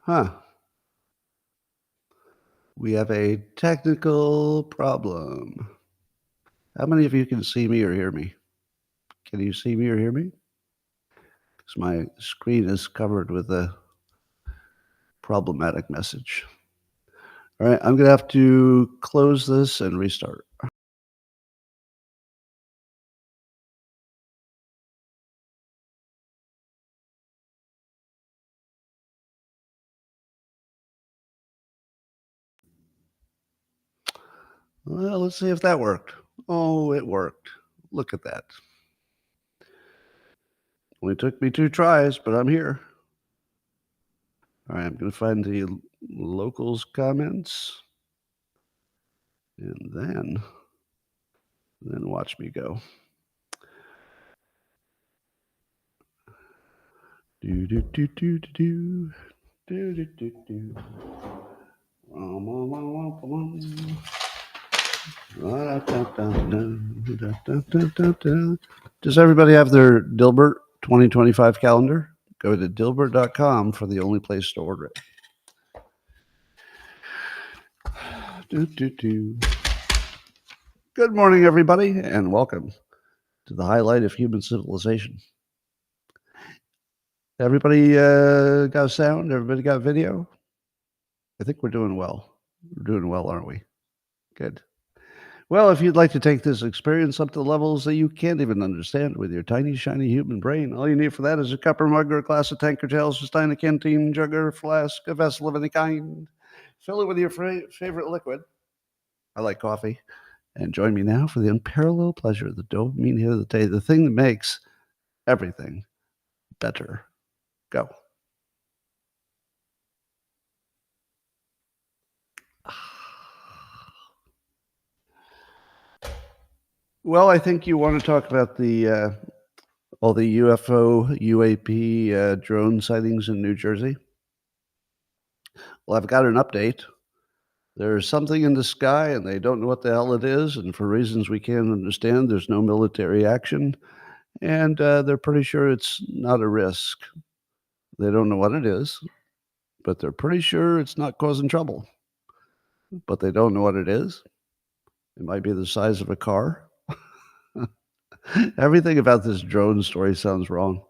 Huh. We have a technical problem. How many of you can see me or hear me? Can you see me or hear me? Because my screen is covered with a problematic message. All right, I'm going to have to close this and restart. Well, let's see if that worked. Oh, it worked. Look at that. Only took me 2 tries, but I'm here. All right, I'm going to find the locals comments and then watch me go. Do do do do do do do do do. Does everybody have their Dilbert 2025 calendar? Go to dilbert.com for the only place to order it. Good morning, everybody, and welcome to the highlight of human civilization. Everybody got sound? Everybody got video? I think we're doing well. We're doing well, aren't we? Good. Well, if you'd like to take this experience up to levels that you can't even understand with your tiny, shiny human brain, all you need for that is a cup or mug or a glass of tank or tails, a stein, a canteen, jug or flask, a vessel of any kind. Fill it with your favorite liquid. I like coffee. And join me now for the unparalleled pleasure of the dopamine hit of the day, the thing that makes everything better. Go. Well, I think you want to talk about the all the UFO, UAP drone sightings in New Jersey. Well, I've got an update. There's something in the sky, and they don't know what the hell it is. And for reasons we can't understand, there's no military action. And they're pretty sure it's not a risk. They don't know what it is, but they're pretty sure it's not causing trouble. But they don't know what it is. It might be the size of a car. Everything about this drone story sounds wrong.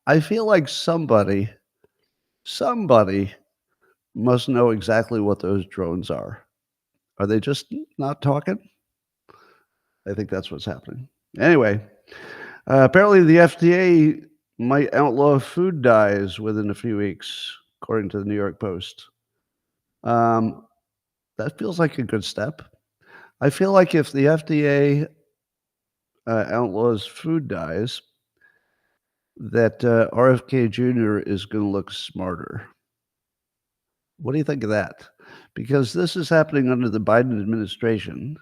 I feel like somebody must know exactly what those drones are. Are they just not talking? I think that's what's happening. Anyway, apparently the FDA might outlaw food dyes within a few weeks, according to the New York Post. That feels like a good step. I feel like if the FDA outlaws food dyes, that RFK Jr. is going to look smarter. What do you think of that? Because this is happening under the Biden administration,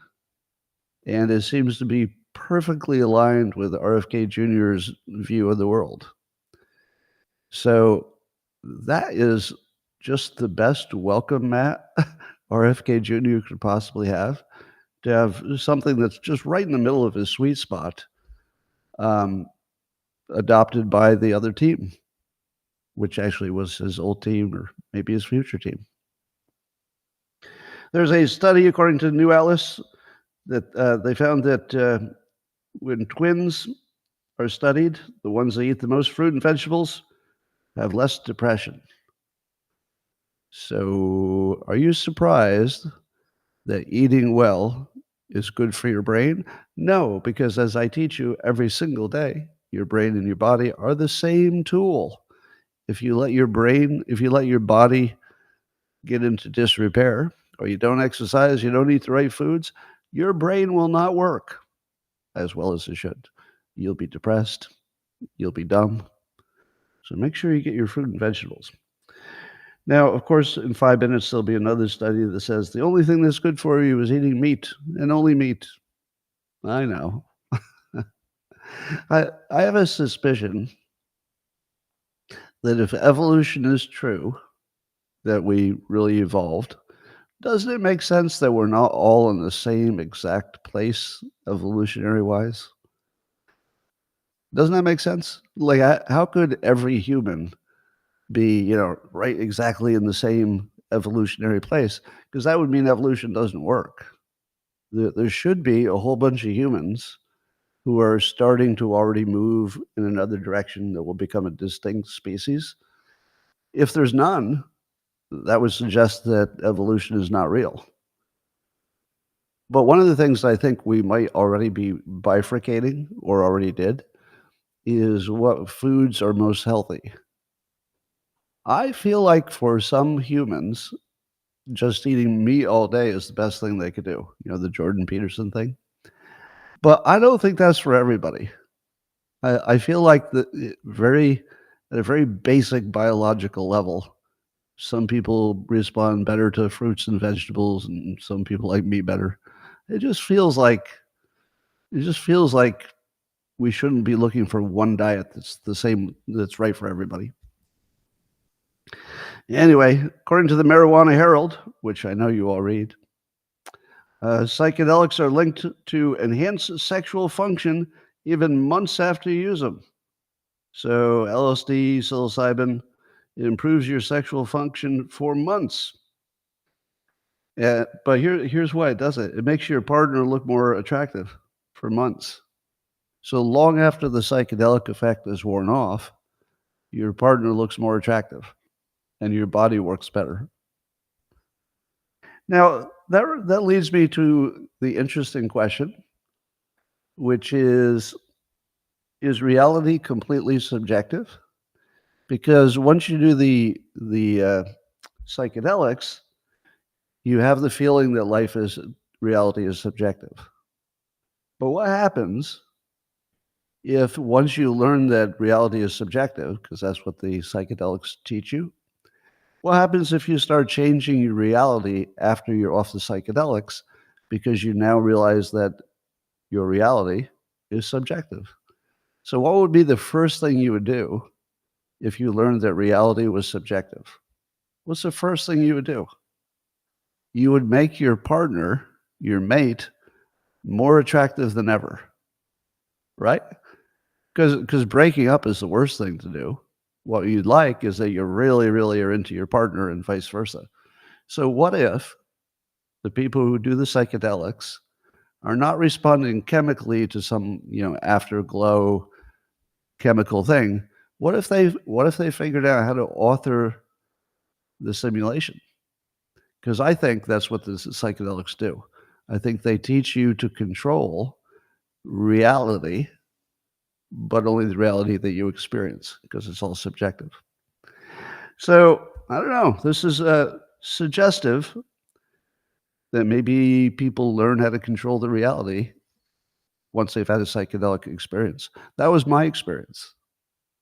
and it seems to be perfectly aligned with RFK Jr.'s view of the world. So that is just the best welcome mat RFK Jr. could possibly have, to have something that's just right in the middle of his sweet spot, adopted by the other team, which actually was his old team or maybe his future team. There's a study, according to New Atlas, that they found that when twins are studied, the ones that eat the most fruit and vegetables have less depression. So are you surprised that eating well is good for your brain? No, because as I teach you every single day, your brain and your body are the same tool. If you let your body get into disrepair, or you don't exercise, you don't eat the right foods, your brain will not work as well as it should. You'll be depressed. You'll be dumb. So make sure you get your fruit and vegetables. Now, of course, in 5 minutes, there'll be another study that says the only thing that's good for you is eating meat and only meat. I know. I have a suspicion that if evolution is true, that we really evolved, doesn't it make sense that we're not all in the same exact place evolutionary-wise? Doesn't that make sense? Like, how could every human be, right exactly in the same evolutionary place, because that would mean evolution doesn't work. There should be a whole bunch of humans who are starting to already move in another direction that will become a distinct species. If there's none, that would suggest that evolution is not real. But one of the things I think we might already be bifurcating, or already did, is what foods are most healthy. I feel like for some humans, just eating meat all day is the best thing they could do, the Jordan Peterson thing. But I don't think that's for everybody. I feel like at a very basic biological level, some people respond better to fruits and vegetables, and some people like meat better. It just feels like it just feels like we shouldn't be looking for one diet that's the same, that's right for everybody. Anyway, according to the Marijuana Herald, which I know you all read, psychedelics are linked to enhanced sexual function even months after you use them. So LSD, psilocybin, it improves your sexual function for months. But here's why it does it. It makes your partner look more attractive for months. So long after the psychedelic effect is worn off, your partner looks more attractive and your body works better. Now, that leads me to the interesting question, which is reality completely subjective? Because once you do the psychedelics, you have the feeling that reality is subjective. But what happens if once you learn that reality is subjective, because that's what the psychedelics teach you, what happens if you start changing your reality after you're off the psychedelics because you now realize that your reality is subjective? So what would be the first thing you would do if you learned that reality was subjective? What's the first thing you would do? You would make your partner, your mate, more attractive than ever, right? Because breaking up is the worst thing to do. What you'd like is that you really, really are into your partner and vice versa. So what if the people who do the psychedelics are not responding chemically to some, afterglow chemical thing? What if they figured out how to author the simulation? Because I think that's what the psychedelics do. I think they teach you to control reality, but only the reality that you experience, because it's all subjective. So I don't know. This is suggestive that maybe people learn how to control the reality once they've had a psychedelic experience. That was my experience.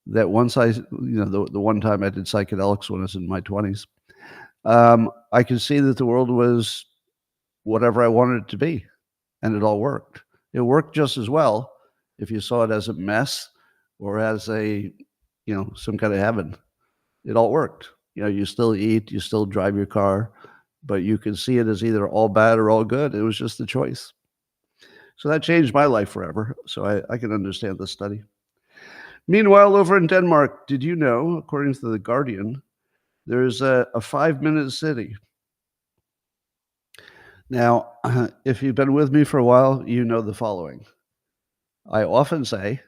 That once the one time I did psychedelics when I was in my 20s, I could see that the world was whatever I wanted it to be, and it all worked. It worked just as well if you saw it as a mess or as some kind of heaven. It all worked. You still eat, you still drive your car, but you can see it as either all bad or all good. It was just a choice. So that changed my life forever. So I can understand this study. Meanwhile, over in Denmark, did you know, according to The Guardian, there's a 5-minute city. Now, if you've been with me for a while, you know the following. I often say,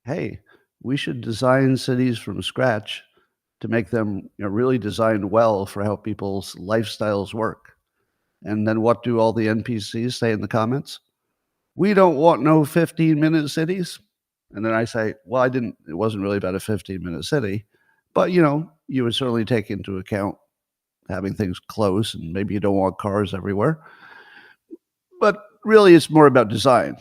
hey, we should design cities from scratch to make them really designed well for how people's lifestyles work. And then what do all the NPCs say in the comments? We don't want no 15-minute cities. And then I say, well, it wasn't really about a 15-minute city, but you would certainly take into account having things close, and maybe you don't want cars everywhere. But really, it's more about design.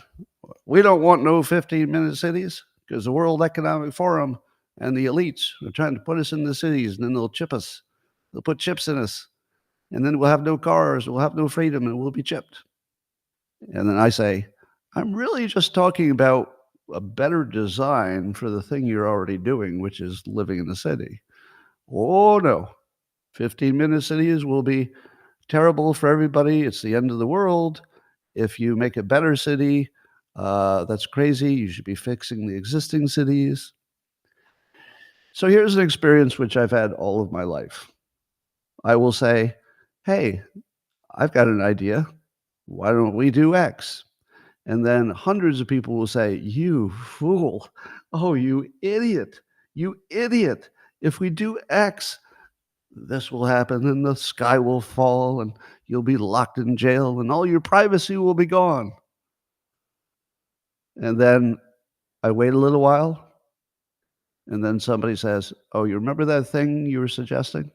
We don't want no 15-minute cities because the World Economic Forum and the elites are trying to put us in the cities, and then they'll chip us. They'll put chips in us, and then we'll have no cars, we'll have no freedom, and we'll be chipped. And then I say, I'm really just talking about a better design for the thing you're already doing, which is living in the city. Oh, no. 15-minute cities will be terrible for everybody. It's the end of the world. If you make a better city, that's crazy. You should be fixing the existing cities. So here's an experience which I've had all of my life. I will say, hey, I've got an idea. Why don't we do X? And then hundreds of people will say, you fool. Oh, you idiot. You idiot. If we do X, this will happen and the sky will fall and you'll be locked in jail and all your privacy will be gone. And then I wait a little while and then somebody says, oh, you remember that thing you were suggesting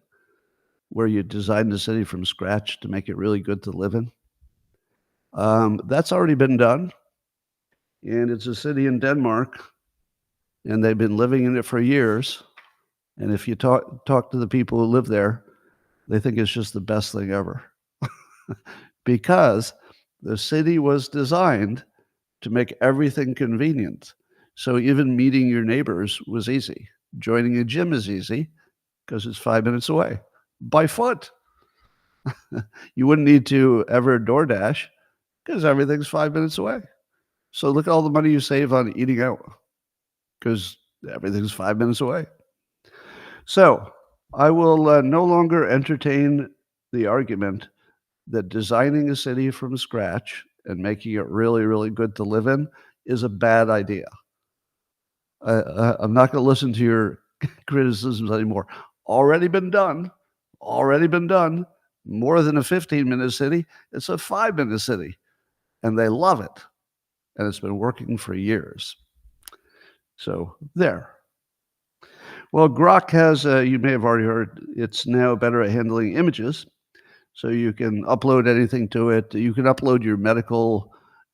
where you designed the city from scratch to make it really good to live in? That's already been done. And it's a city in Denmark and they've been living in it for years. And if you talk to the people who live there, they think it's just the best thing ever. Because the city was designed to make everything convenient. So even meeting your neighbors was easy. Joining a gym is easy because it's 5 minutes away by foot. You wouldn't need to ever DoorDash because everything's 5 minutes away. So look at all the money you save on eating out because everything's 5 minutes away. So I will no longer entertain the argument that designing a city from scratch and making it really, really good to live in is a bad idea. I'm not going to listen to your criticisms anymore. Already been done. Already been done. More than a 15-minute city. It's a 5-minute city. And they love it. And it's been working for years. So there. Well, Grok has, you may have already heard, it's now better at handling images. So you can upload anything to it. You can upload your medical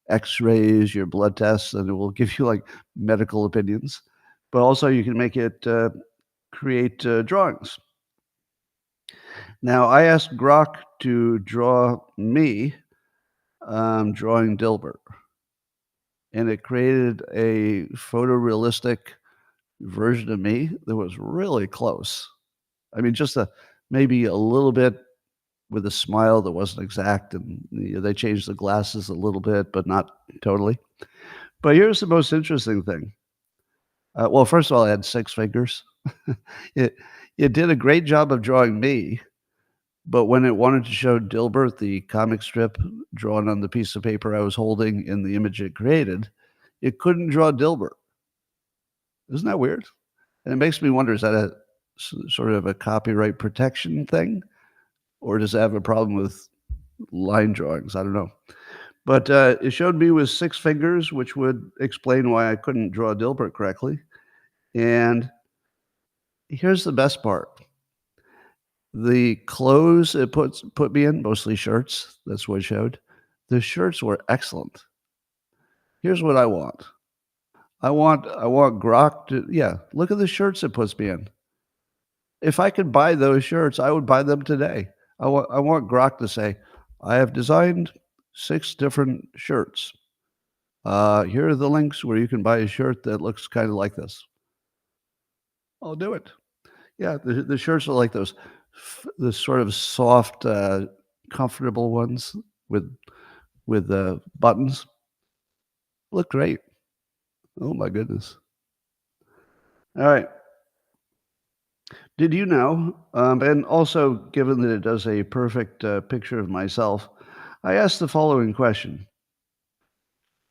x-rays, your blood tests, and it will give you like medical opinions. But also you can make it create drawings. Now, I asked Grok to draw me drawing Dilbert. And it created a photorealistic version of me that was really close. I mean, just maybe a little bit with a smile that wasn't exact, and they changed the glasses a little bit, but not totally. But here's the most interesting thing. Well, first of all, I had 6 fingers. it did a great job of drawing me, but when it wanted to show Dilbert, the comic strip drawn on the piece of paper I was holding in the image it created, it couldn't draw Dilbert. Isn't that weird? And it makes me wonder, is that a sort of a copyright protection thing? Or does it have a problem with line drawings? I don't know. But it showed me with 6 fingers, which would explain why I couldn't draw Dilbert correctly. And here's the best part. The clothes it put me in, mostly shirts, that's what it showed. The shirts were excellent. Here's what I want. I want Grok to, look at the shirts it puts me in. If I could buy those shirts, I would buy them today. I want Grok to say, I have designed 6 different shirts. Here are the links where you can buy a shirt that looks kind of like this. I'll do it. Yeah, the shirts are like those, the sort of soft, comfortable ones with buttons. Look great. Oh my goodness. All right. Did you know, and also given that it does a perfect picture of myself, I asked the following question.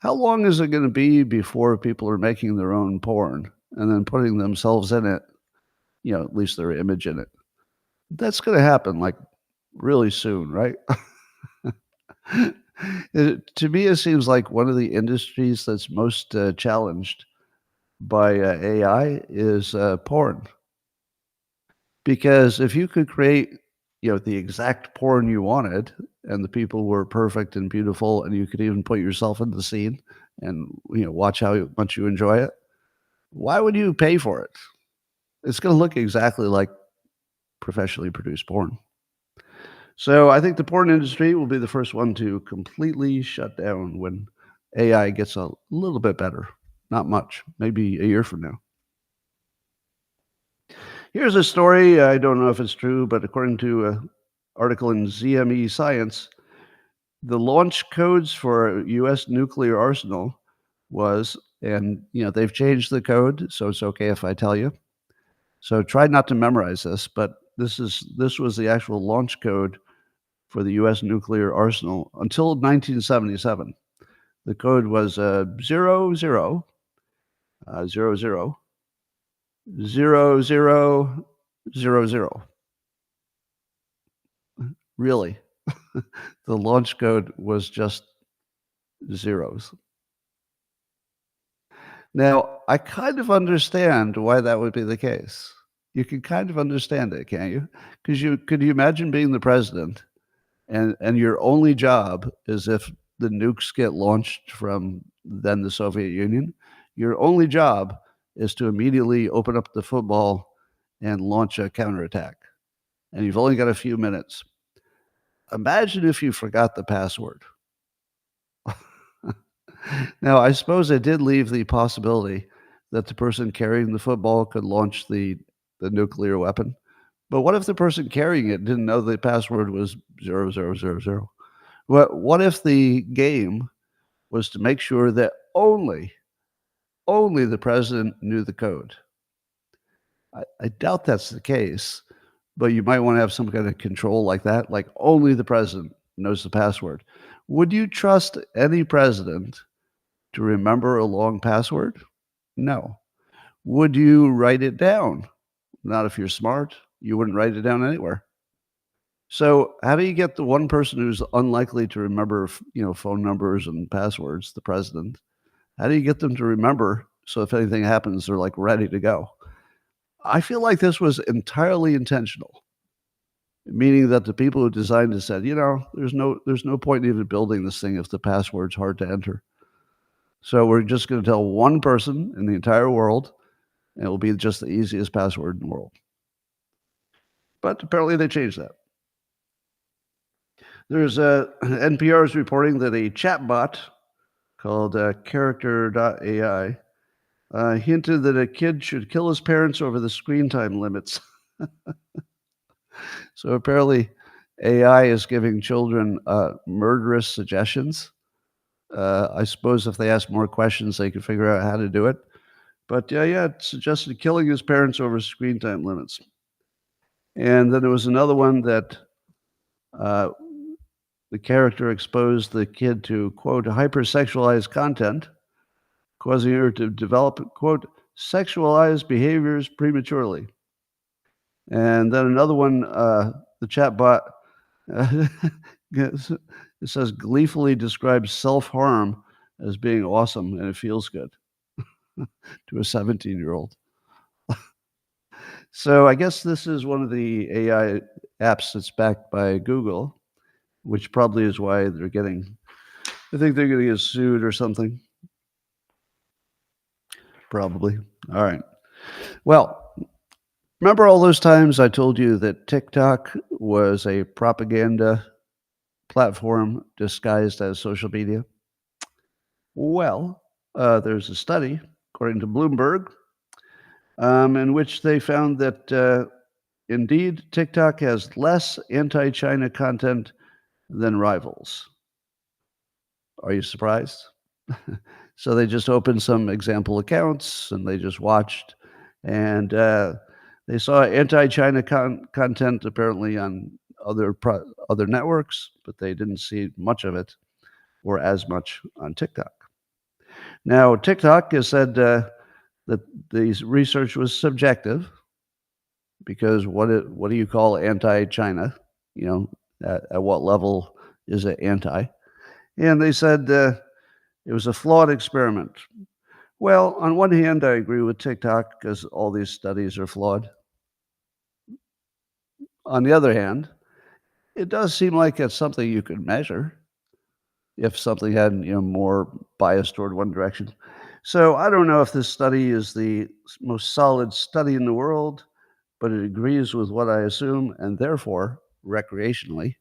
How long is it going to be before people are making their own porn and then putting themselves in it, at least their image in it? That's going to happen like really soon, right? To me, it seems like one of the industries that's most challenged by AI is porn. Because if you could create, the exact porn you wanted, and the people were perfect and beautiful, and you could even put yourself in the scene and, watch how much you enjoy it, why would you pay for it? It's going to look exactly like professionally produced porn. So I think the porn industry will be the first one to completely shut down when AI gets a little bit better. Not much, maybe a year from now. Here's a story. I don't know if it's true, but according to an article in ZME Science, the launch codes for a U.S. nuclear arsenal was, and they've changed the code, so it's okay if I tell you. So try not to memorize this, but this was the actual launch code for the U.S. nuclear arsenal until 1977. The code was 00 00 0000. Really, the launch code was just zeros. Now, I kind of understand why that would be the case. You can kind of understand it, can't you? Because could you imagine being the president and your only job is if the nukes get launched from then the Soviet Union, your only job is to immediately open up the football and launch a counterattack. And you've only got a few minutes. Imagine if you forgot the password. Now, I suppose it did leave the possibility that the person carrying the football could launch the nuclear weapon. But what if the person carrying it didn't know the password was 0000? What if the game was to make sure that only the president knew the code? I doubt that's the case, but you might want to have some kind of control like that, like only the president knows the password. Would you trust any president to remember a long password? No. Would you write it down? Not if you're smart. You wouldn't write it down anywhere. So how do you get the one person who's unlikely to remember, phone numbers and passwords, the president? How do you get them to remember so if anything happens, they're like ready to go? I feel like this was entirely intentional, meaning that the people who designed it said, there's no point in even building this thing if the password's hard to enter. So we're just going to tell one person in the entire world, and it will be just the easiest password in the world. But apparently they changed that. There's NPR is reporting that a chatbot called Character.ai hinted that a kid should kill his parents over the screen time limits. So apparently AI is giving children murderous suggestions. I suppose if they ask more questions, they could figure out how to do it. But it suggested killing his parents over screen time limits. And then there was another one that the character exposed the kid to, quote, hypersexualized content, causing her to develop, quote, sexualized behaviors prematurely. And then another one, the chatbot, it says gleefully describes self-harm as being awesome and it feels good to a 17-year-old. So I guess this is one of the AI apps that's backed by Google, which probably is why I think they're going to get sued or something. Probably. All right. Well, remember all those times I told you that TikTok was a propaganda platform disguised as social media? Well, there's a study, according to Bloomberg, in which they found that indeed TikTok has less anti-China content than rivals. Are you surprised? So they just opened some example accounts and they just watched, and they saw anti-China content apparently on other networks, but they didn't see much of it or as much on TikTok. Now, TikTok has said that the research was subjective because what do you call anti-China? At what level is it anti? And they said it was a flawed experiment. Well, on one hand, I agree with TikTok because all these studies are flawed. On the other hand, it does seem like it's something you could measure if something had more bias toward one direction. So I don't know if this study is the most solid study in the world, but it agrees with what I assume, and therefore, recreationally,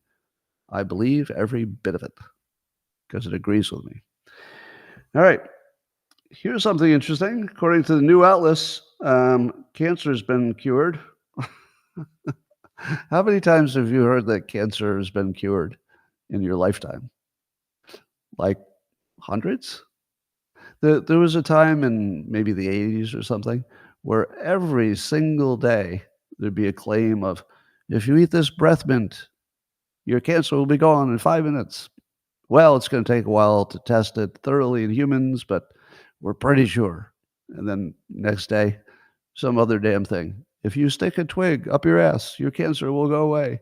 I believe every bit of it because it agrees with me. All right. Here's something interesting. According to the New Atlas, cancer has been cured. How many times have you heard that cancer has been cured in your lifetime? Like hundreds? There was a time in maybe the 80s or something where every single day there'd be a claim of, if you eat this breath mint, your cancer will be gone in 5 minutes. Well, it's going to take a while to test it thoroughly in humans, but we're pretty sure. And then next day, some other damn thing. If you stick a twig up your ass, your cancer will go away.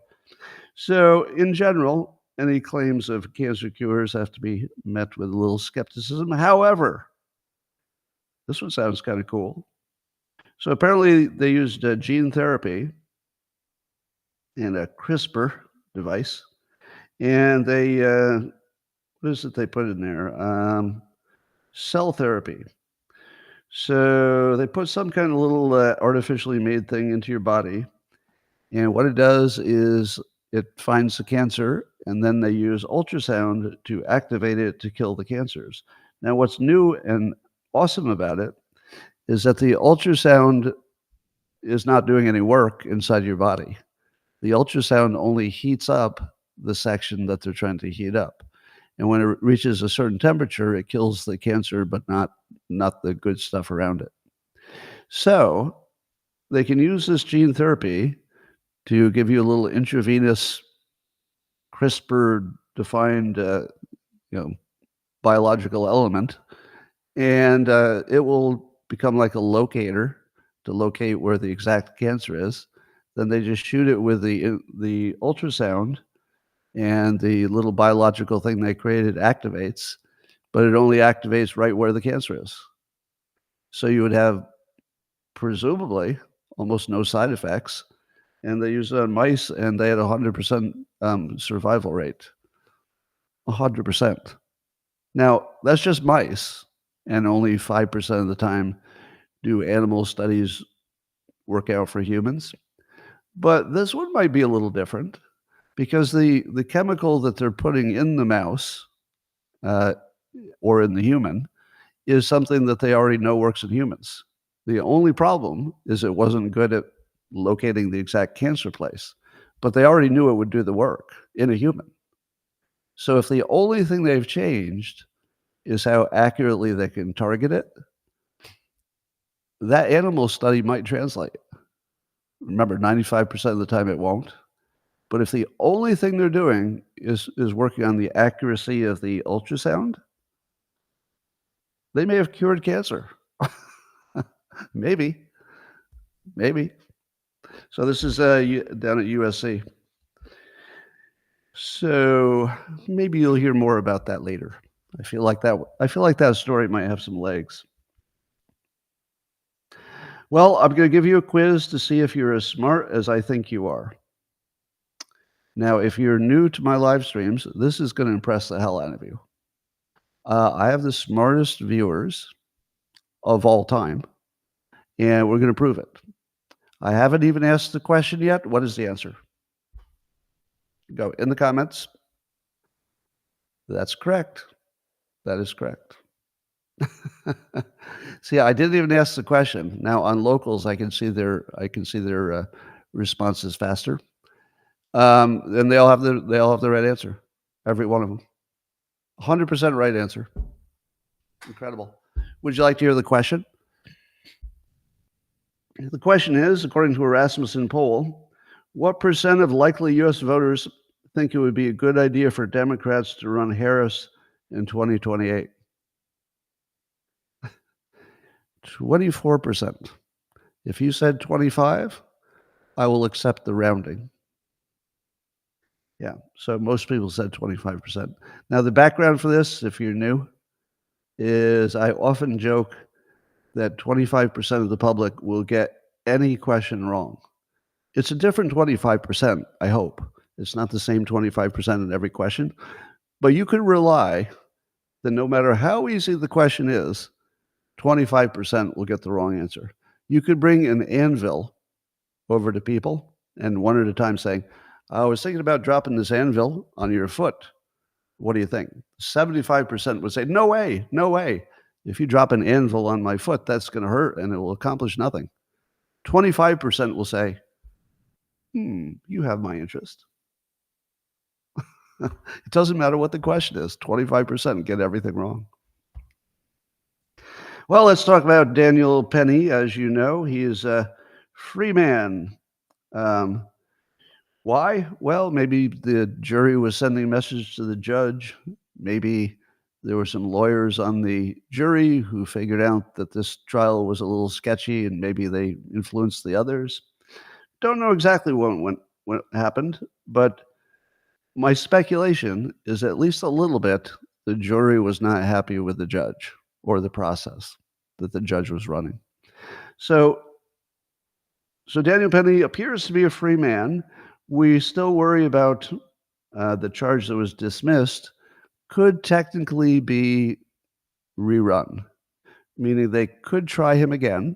So, in general, any claims of cancer cures have to be met with a little skepticism. However, this one sounds kind of cool. So, apparently, they used gene therapy and a CRISPR device, and they, what is it they put in there? Cell therapy. So they put some kind of little artificially made thing into your body. And what it does is it finds the cancer, and then they use ultrasound to activate it to kill the cancers. Now, what's new and awesome about it is that the ultrasound is not doing any work inside your body. The ultrasound only heats up the section that they're trying to heat up. And when it reaches a certain temperature, it kills the cancer, but not the good stuff around it. So they can use this gene therapy to give you a little intravenous CRISPR-defined, biological element, and it will become like a locator to locate where the exact cancer is. Then they just shoot it with the ultrasound, and the little biological thing they created activates, but it only activates right where the cancer is. So you would have, presumably, almost no side effects. And they used it on mice, and they had 100% survival rate. 100%. Now, that's just mice, and only 5% of the time do animal studies work out for humans. But this one might be a little different, because the chemical that they're putting in the mouse or in the human is something that they already know works in humans. The only problem is it wasn't good at locating the exact cancer place, but they already knew it would do the work in a human. So if the only thing they've changed is how accurately they can target it, that animal study might translate. Remember, 95% of the time it won't. But if the only thing they're doing is working on the accuracy of the ultrasound, they may have cured cancer. Maybe. So this is down at USC. So maybe you'll hear more about that later. I feel like that story might have some legs. Well, I'm going to give you a quiz to see if you're as smart as I think you are. Now, if you're new to my live streams, this is going to impress the hell out of you. I have the smartest viewers of all time, and we're going to prove it. I haven't even asked the question yet. What is the answer? Go in the comments. That's correct. That is correct. See, I didn't even ask the question. Now on locals, I can see their responses faster. And they all have the right answer. Every one of them. 100% right answer. Incredible. Would you like to hear the question? The question is, according to a Rasmussen poll, what percent of likely U.S. voters think it would be a good idea for Democrats to run Harris in 2028? 24%. If you said 25, I will accept the rounding. Yeah, so most people said 25%. Now, the background for this, if you're new, is I often joke that 25% of the public will get any question wrong. It's a different 25%, I hope. It's not the same 25% in every question, but you can rely that no matter how easy the question is, 25% will get the wrong answer. You could bring an anvil over to people and one at a time saying, I was thinking about dropping this anvil on your foot. What do you think? 75% would say, no way, no way. If you drop an anvil on my foot, that's going to hurt and it will accomplish nothing. 25% will say, you have my interest. It doesn't matter what the question is. 25% get everything wrong. Well, let's talk about Daniel Penny. As you know, he is a free man. Um, why? Well, maybe the jury was sending a message to the judge. Maybe there were some lawyers on the jury who figured out that this trial was a little sketchy and maybe they influenced the others. Don't know exactly what happened, but my speculation is at least a little bit the jury was not happy with the judge or the process that the judge was running. So so Daniel Penny appears to be a free man. We still worry about the charge that was dismissed could technically be rerun, meaning they could try him again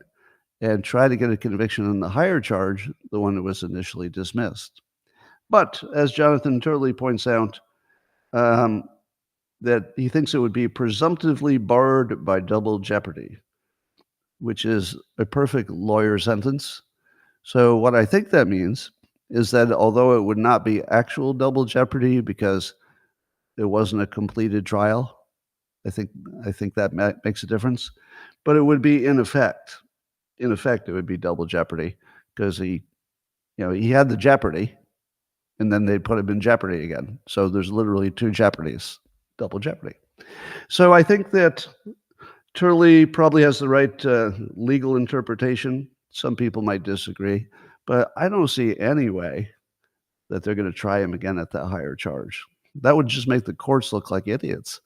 and try to get a conviction on the higher charge, the one that was initially dismissed. But as Jonathan Turley points out, um, that he thinks it would be presumptively barred by double jeopardy, which is a perfect lawyer sentence. So, what I think that means is that although it would not be actual double jeopardy because it wasn't a completed trial, I think I think that makes a difference, but it would be in effect. In effect, it would be double jeopardy because he had the jeopardy, and then they put him in jeopardy again. So there's literally two jeopardies, double jeopardy. So I think that Turley probably has the right legal interpretation. Some people might disagree, but I don't see any way that they're going to try him again at that higher charge. That would just make the courts look like idiots.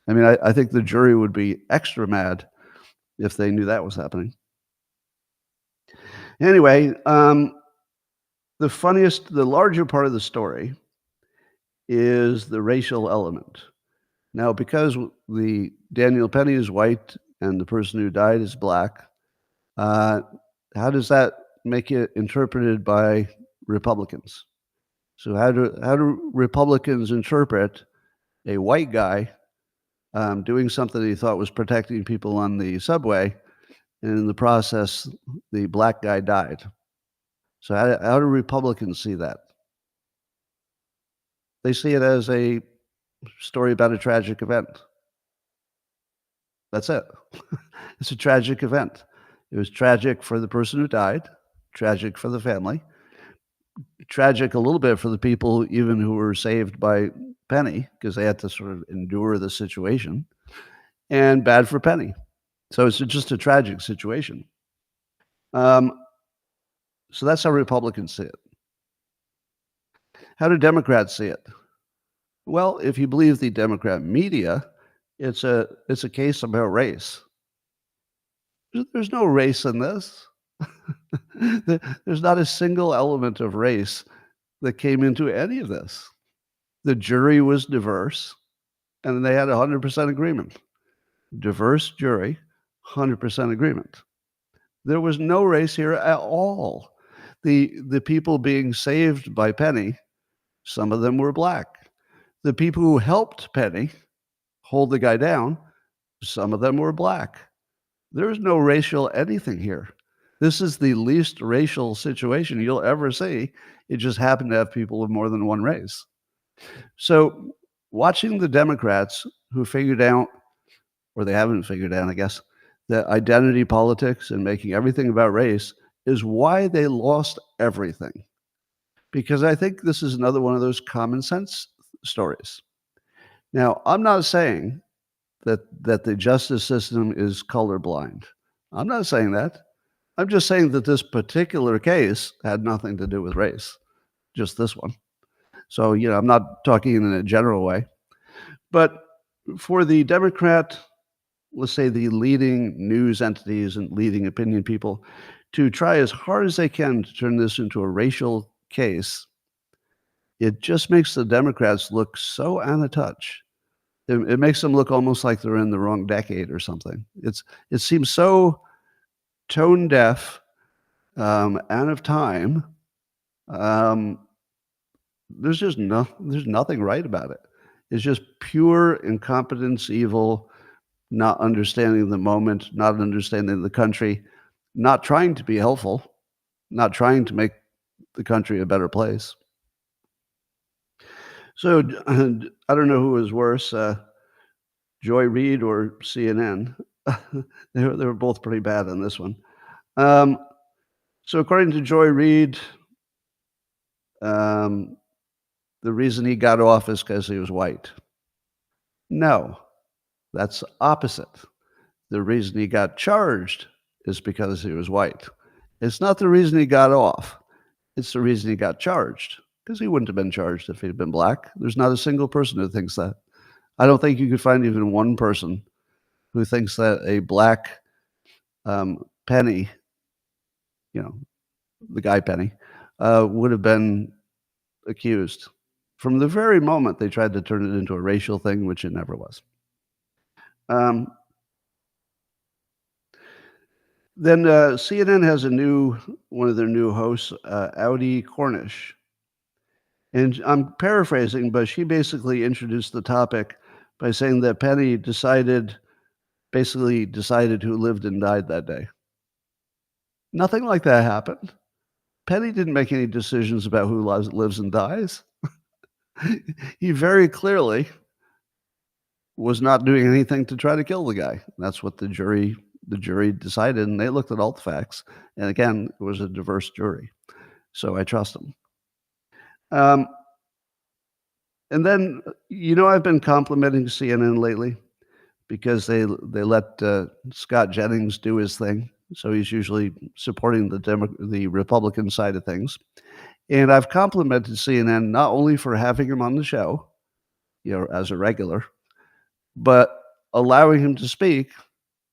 I mean, I think the jury would be extra mad if they knew that was happening. Anyway, the larger part of the story is the racial element. Now, because the Daniel Penny is white and the person who died is black, uh, how does that make it interpreted by Republicans? So how do Republicans interpret a white guy doing something he thought was protecting people on the subway, and in the process, the black guy died? So how do Republicans see that? They see it as a story about a tragic event. That's it. It's a tragic event. It was tragic for the person who died, tragic for the family, tragic a little bit for the people even who were saved by Penny because they had to sort of endure the situation, and bad for Penny. So it's just a tragic situation. Um, so that's how Republicans see it. How do Democrats see it? Well, if you believe the Democrat media, it's a case about race. There's no race in this. There's not a single element of race that came into any of this. The jury was diverse, and they had 100% agreement. Diverse jury, 100% agreement. There was no race here at all. The people being saved by Penny, some of them were black. The people who helped Penny hold the guy down, some of them were black. There's no racial anything here. This is the least racial situation you'll ever see. It just happened to have people of more than one race. So watching the Democrats who figured out, or they haven't figured out, I guess, that identity politics and making everything about race is why they lost everything. Because I think this is another one of those common sense stories. Now, I'm not saying that the justice system is colorblind. I'm not saying that. I'm just saying that this particular case had nothing to do with race, just this one. So, I'm not talking in a general way. But for the Democrat, let's say the leading news entities and leading opinion people, to try as hard as they can to turn this into a racial case, it just makes the Democrats look so out of touch. It makes them look almost like they're in the wrong decade or something. It seems so tone deaf, out of time. Um, there's nothing right about it. It's just pure incompetence, evil, not understanding the moment, not understanding the country, not trying to be helpful, not trying to make the country a better place. So I don't know who was worse, Joy Reid or CNN. They were both pretty bad on this one. Um, so according to Joy Reid, um, the reason he got off is because he was white. No, that's opposite. The reason he got charged is because he was white. It's not the reason he got off. It's the reason he got charged, because he wouldn't have been charged if he'd been black. There's not a single person who thinks that. I don't think you could find even one person who thinks that a black Penny, you know, the guy Penny, would have been accused. From the very moment they tried to turn it into a racial thing, which it never was. Um, then CNN has one of their new hosts, Audi Cornish. And I'm paraphrasing, but she basically introduced the topic by saying that Penny basically decided who lived and died that day. Nothing like that happened. Penny didn't make any decisions about who lives and dies. He very clearly was not doing anything to try to kill the guy. That's what the jury decided, and they looked at all the facts. And again, it was a diverse jury, so I trust them. And then, I've been complimenting CNN lately because they let Scott Jennings do his thing. So he's usually supporting the Republican side of things. And I've complimented CNN not only for having him on the show, as a regular, but allowing him to speak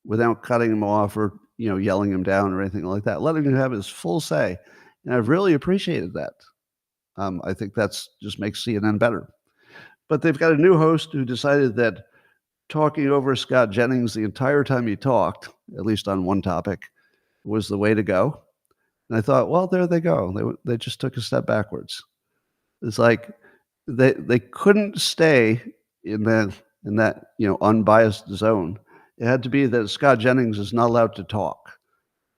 without cutting him off or, yelling him down or anything like that, letting him have his full say. And I've really appreciated that. I think that's just makes CNN better. But they've got a new host who decided that talking over Scott Jennings the entire time he talked, at least on one topic, was the way to go. And I thought, well, there they go. They just took a step backwards. It's like they couldn't stay in that unbiased zone. It had to be that Scott Jennings is not allowed to talk,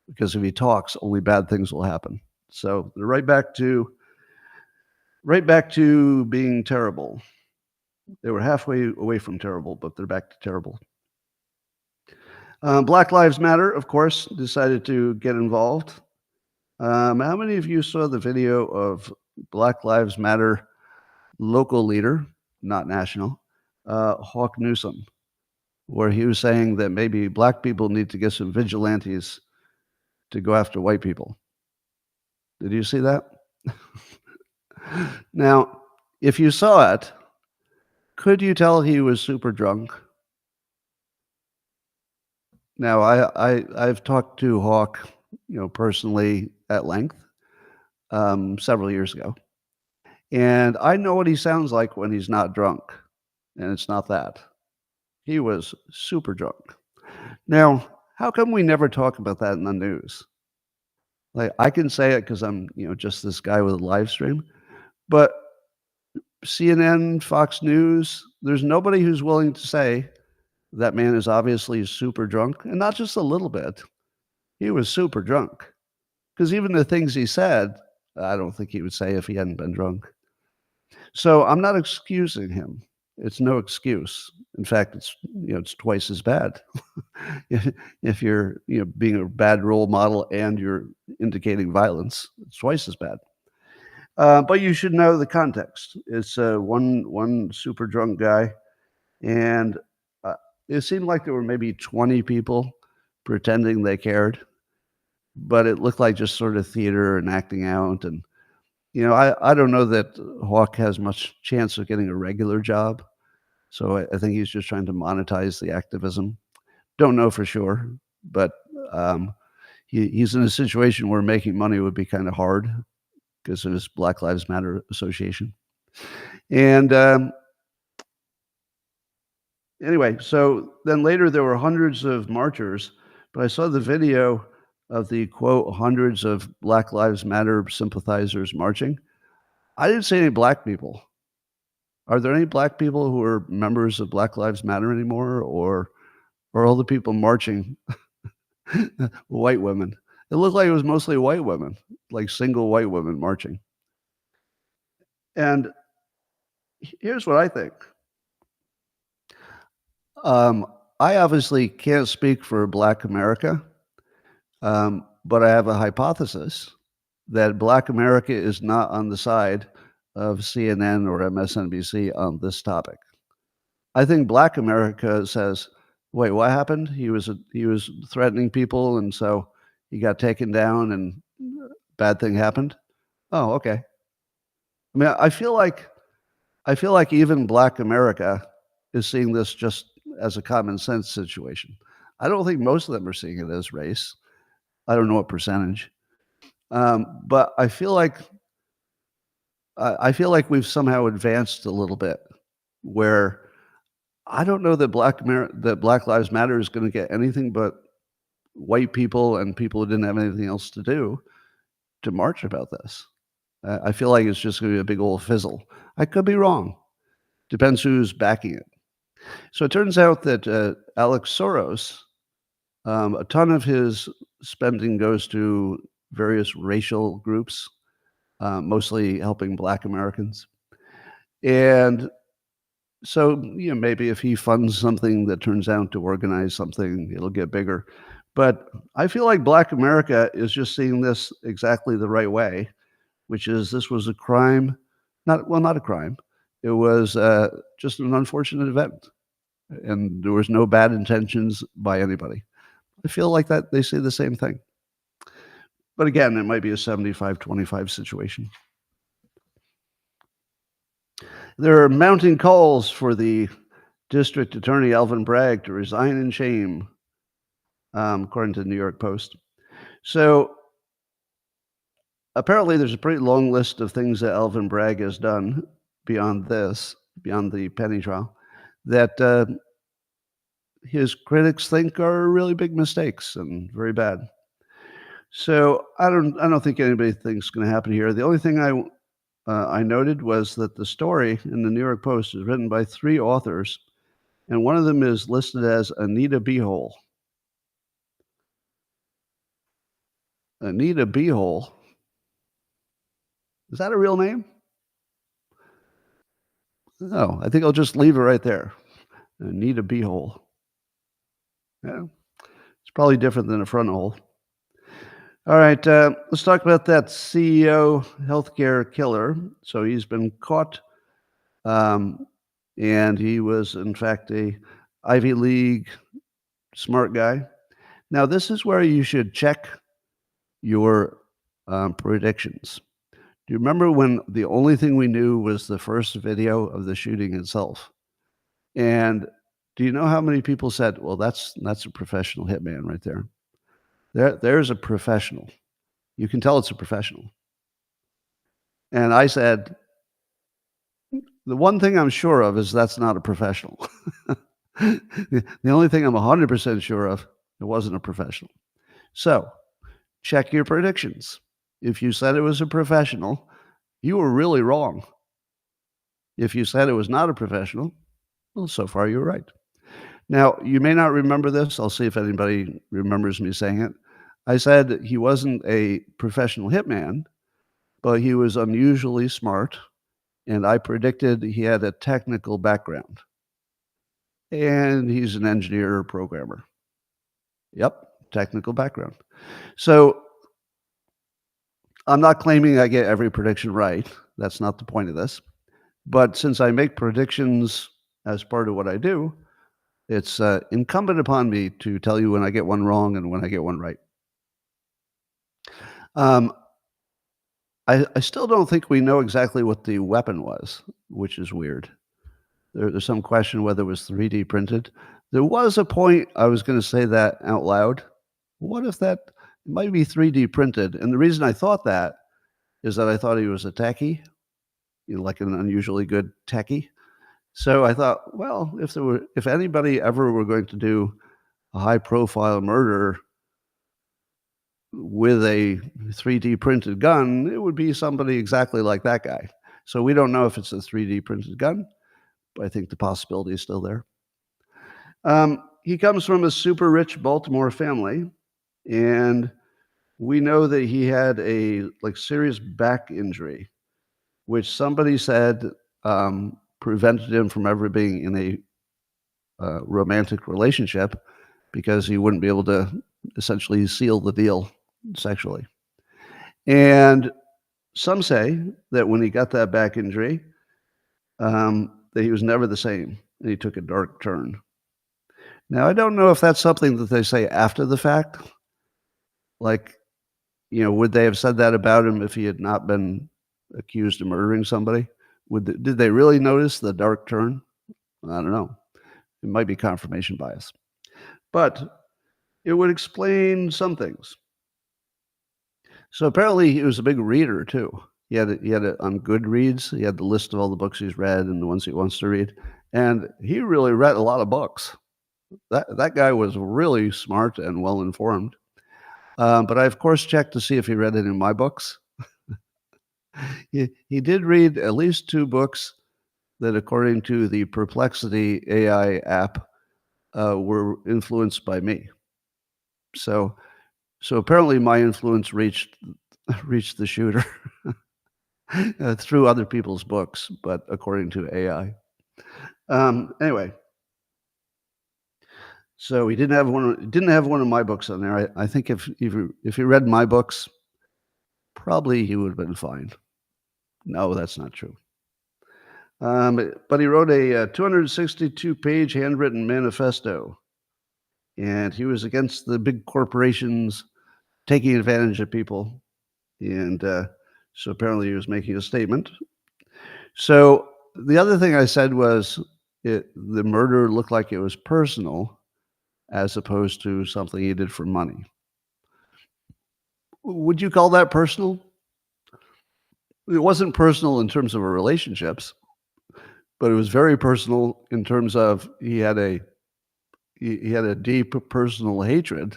because if he talks, only bad things will happen. So they're right back to being terrible. They were halfway away from terrible, but they're back to terrible. Black Lives Matter, of course, decided to get involved. How many of you saw the video of Black Lives Matter local leader, not national, Hawk Newsom, where he was saying that maybe black people need to get some vigilantes to go after white people? Did you see that? Now, if you saw it, could you tell he was super drunk? Now, I've talked to Hawk, personally at length, several years ago, and I know what he sounds like when he's not drunk, and it's not that. He was super drunk. Now, how come we never talk about that in the news? Like, I can say it because I'm, just this guy with a live stream, but CNN, Fox News, there's nobody who's willing to say that man is obviously super drunk, and not just a little bit. He was super drunk, because even the things he said, I don't think he would say if he hadn't been drunk. So I'm not excusing him. It's no excuse. In fact, it's twice as bad. If you're being a bad role model and you're indicating violence, it's twice as bad. But you should know the context. It's one super drunk guy, and it seemed like there were maybe 20 people pretending they cared, but it looked like just sort of theater and acting out. And I don't know that Hawk has much chance of getting a regular job, so I think he's just trying to monetize the activism. Don't know for sure, but he's in a situation where making money would be kind of hard because of his Black Lives Matter association. And anyway, so then later there were hundreds of marchers, but I saw the video of the, quote, hundreds of Black Lives Matter sympathizers marching. I didn't see any black people. Are there any black people who are members of Black Lives Matter anymore, or all the people marching white women? It looked like it was mostly white women, like single white women marching. And here's what I think. I obviously can't speak for Black America, but I have a hypothesis that Black America is not on the side of CNN or MSNBC on this topic. I think Black America says, "Wait, what happened? He was threatening people, and so he got taken down, and bad thing happened." Oh, okay. I mean, I feel like even Black America is seeing this just as a common sense situation. I don't think most of them are seeing it as race. I don't know what percentage, but I feel like we've somehow advanced a little bit, where I don't know that Black Lives Matter is going to get anything but white people and people who didn't have anything else to do to march about this. I feel like it's just going to be a big old fizzle. I could be wrong. Depends who's backing it. So it turns out that Alex Soros, a ton of his spending goes to various racial groups, mostly helping Black Americans. And so, maybe if he funds something that turns out to organize something, it'll get bigger. But I feel like Black America is just seeing this exactly the right way, which is this was a crime, not a crime. It was just an unfortunate event, and there was no bad intentions by anybody. I feel like that they say the same thing. But again, it might be a 75-25 situation. There are mounting calls for the District Attorney Alvin Bragg to resign in shame, according to the New York Post. So apparently, there's a pretty long list of things that Alvin Bragg has done beyond this, beyond the Penny trial, that his critics think are really big mistakes and very bad. So I don't think anybody thinks going to happen here. The only thing I noted was that the story in the New York Post is written by 3 authors, and one of them is listed as Anita Beehole. Anita Beehole. Is that a real name? No, I think I'll just leave it right there. Anita Beehole. Yeah, it's probably different than a front hole. All right, let's talk about that CEO healthcare killer. So he's been caught, and he was, in fact, a Ivy League smart guy. Now, this is where you should check your predictions. Do you remember when the only thing we knew was the first video of the shooting itself? And do you know how many people said, "Well, that's a professional hitman right there. There's a professional. You can tell it's a professional." And I said, the one thing I'm sure of is that's not a professional. The only thing I'm 100% sure of, it wasn't a professional. So check your predictions. If you said it was a professional, you were really wrong. If you said it was not a professional, well, so far you're right. Now, you may not remember this. I'll see if anybody remembers me saying it. I said he wasn't a professional hitman, but he was unusually smart, and I predicted he had a technical background. And he's an engineer or programmer. Yep, technical background. So I'm not claiming I get every prediction right. That's not the point of this. But since I make predictions as part of what I do, it's incumbent upon me to tell you when I get one wrong and when I get one right. I still don't think we know exactly what the weapon was, which is weird. There's some question whether it was 3D printed. There was a point I was going to say that out loud. What if that might be 3D printed? And the reason I thought that is that I thought he was a techie, like an unusually good techie. So I thought, well, if anybody ever were going to do a high-profile murder with a 3D printed gun, it would be somebody exactly like that guy. So we don't know if it's a 3D printed gun, but I think the possibility is still there. He comes from a super rich Baltimore family, and we know that he had a serious back injury, which somebody said prevented him from ever being in a romantic relationship because he wouldn't be able to essentially seal the deal sexually. And some say that when he got that back injury, that he was never the same and he took a dark turn. Now, I don't know if that's something that they say after the fact. Like, would they have said that about him if he had not been accused of murdering somebody? Did they really notice the dark turn? I don't know. It might be confirmation bias. But it would explain some things. So apparently he was a big reader too. He had it on Goodreads. He had the list of all the books he's read and the ones he wants to read. And he really read a lot of books. That guy was really smart and well informed. But I, of course, checked to see if he read any of my books. He did read at least 2 books that, according to the Perplexity AI app, were influenced by me. So apparently my influence reached the shooter through other people's books, but according to AI. Anyway, so he didn't have one of my books on there. I think if he read my books, probably he would have been fine. No, that's not true. But he wrote a 262-page handwritten manifesto, and he was against the big corporations taking advantage of people. And so apparently he was making a statement. So the other thing I said was the murder looked like it was personal as opposed to something he did for money. Would you call that personal? It wasn't personal in terms of our relationships, but it was very personal in terms of he had a deep personal hatred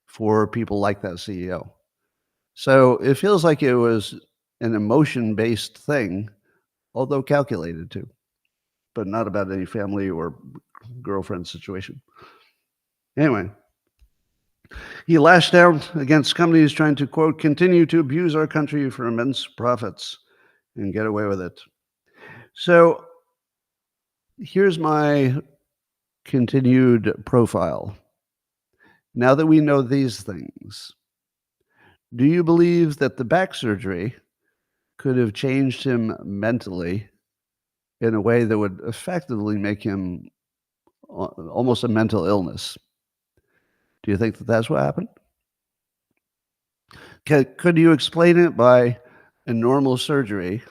for people like that CEO. So it feels like it was an emotion-based thing, although calculated too, but not about any family or girlfriend situation. Anyway, he lashed out against companies trying to, quote, continue to abuse our country for immense profits and get away with it. So here's my continued profile. Now that we know these things, do you believe that the back surgery could have changed him mentally in a way that would effectively make him almost a mental illness? Do you think that that's what happened? Could you explain it by a normal surgery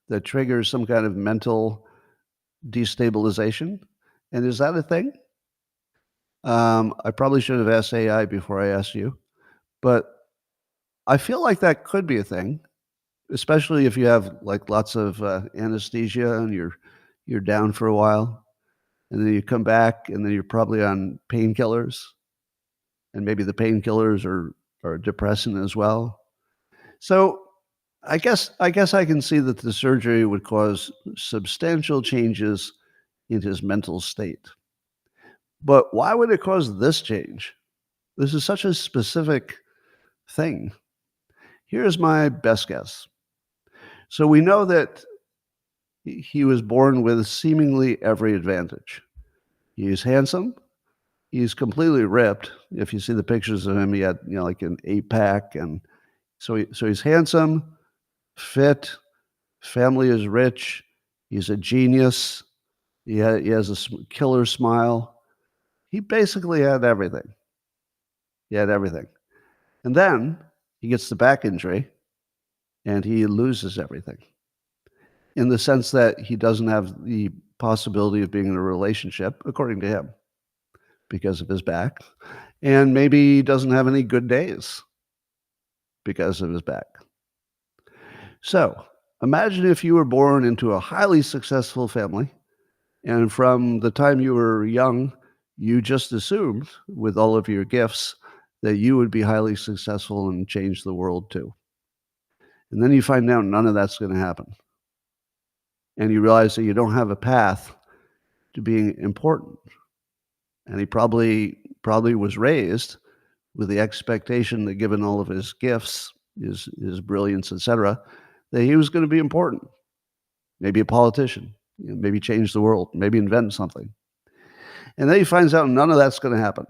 that triggers some kind of mental destabilization? And is that a thing? I probably should have asked AI before I asked you, but I feel like that could be a thing, especially if you have like lots of anesthesia and you're down for a while, and then you come back, and then you're probably on painkillers, and maybe the painkillers are depressant as well. So I guess I can see that the surgery would cause substantial changes in his mental state. But why would it cause this change? This is such a specific thing. Here's my best guess. So we know that he was born with seemingly every advantage. He's handsome. He's completely ripped. If you see the pictures of him, he had, like an 8-pack. And so he's handsome, fit, family is rich. He's a genius. He has a killer smile. He basically had everything. He had everything. And then he gets the back injury and he loses everything, in the sense that he doesn't have the possibility of being in a relationship, according to him, because of his back. And maybe he doesn't have any good days because of his back. So imagine if you were born into a highly successful family, and from the time you were young, you just assumed, with all of your gifts, that you would be highly successful and change the world too. And then you find out none of that's going to happen. And you realize that you don't have a path to being important. And he probably was raised with the expectation that, given all of his gifts, his brilliance, etc., that he was going to be important. Maybe a politician, maybe change the world, maybe invent something. And then he finds out none of that's gonna happen,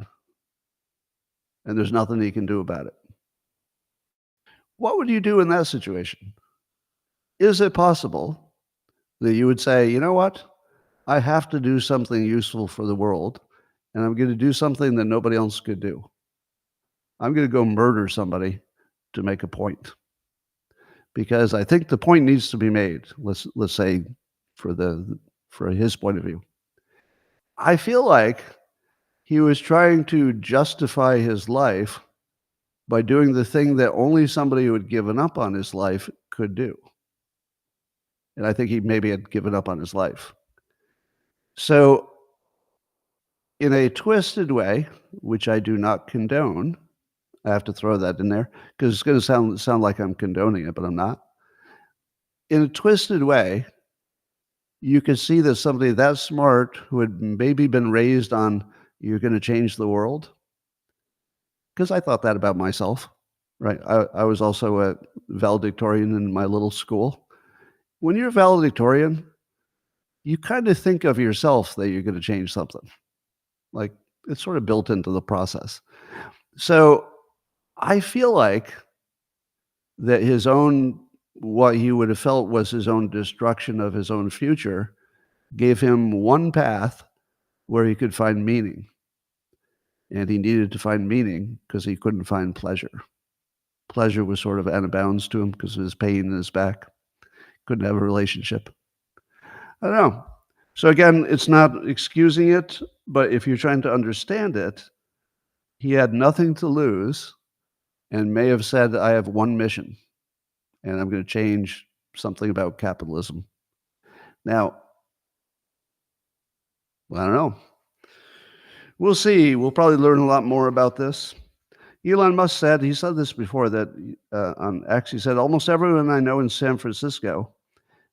and there's nothing he can do about it. What would you do in that situation? Is it possible that you would say, "You know what? I have to do something useful for the world, and I'm gonna do something that nobody else could do. I'm gonna go murder somebody to make a point, because I think the point needs to be made." Let's say for his point of view. I feel like he was trying to justify his life by doing the thing that only somebody who had given up on his life could do. And I think he maybe had given up on his life. So, in a twisted way, which I do not condone, I have to throw that in there because it's going to sound like I'm condoning it, but I'm not. In a twisted way, you could see that somebody that smart who had maybe been raised on "you're going to change the world," because I thought that about myself, right? I was also a valedictorian in my little school. When you're a valedictorian, you kind of think of yourself that you're going to change something. Like, it's sort of built into the process. So I feel like that his own, what he would have felt was his own destruction of his own future, gave him one path where he could find meaning. And he needed to find meaning because he couldn't find pleasure. Pleasure was sort of out of bounds to him because of his pain in his back. Couldn't have a relationship. I don't know. So again, it's not excusing it, but if you're trying to understand it, he had nothing to lose and may have said, "I have one mission, and I'm going to change something about capitalism." Now, I don't know. We'll see. We'll probably learn a lot more about this. Elon Musk said, he said this before, that on X, he said, "Almost everyone I know in San Francisco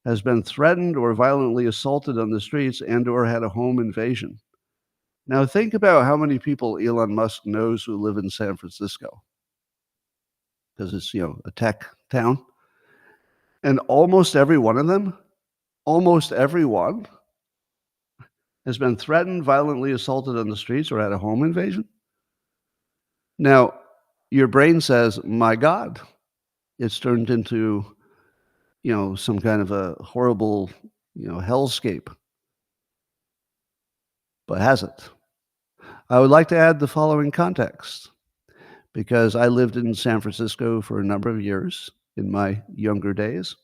has been threatened or violently assaulted on the streets and or had a home invasion." Now think about how many people Elon Musk knows who live in San Francisco, because it's, a tech town. And almost every one of them, almost everyone, has been threatened, violently assaulted on the streets, or had a home invasion. Now, your brain says, "My God, it's turned into, some kind of a horrible, hellscape." But has it? I would like to add the following context, because I lived in San Francisco for a number of years in my younger days.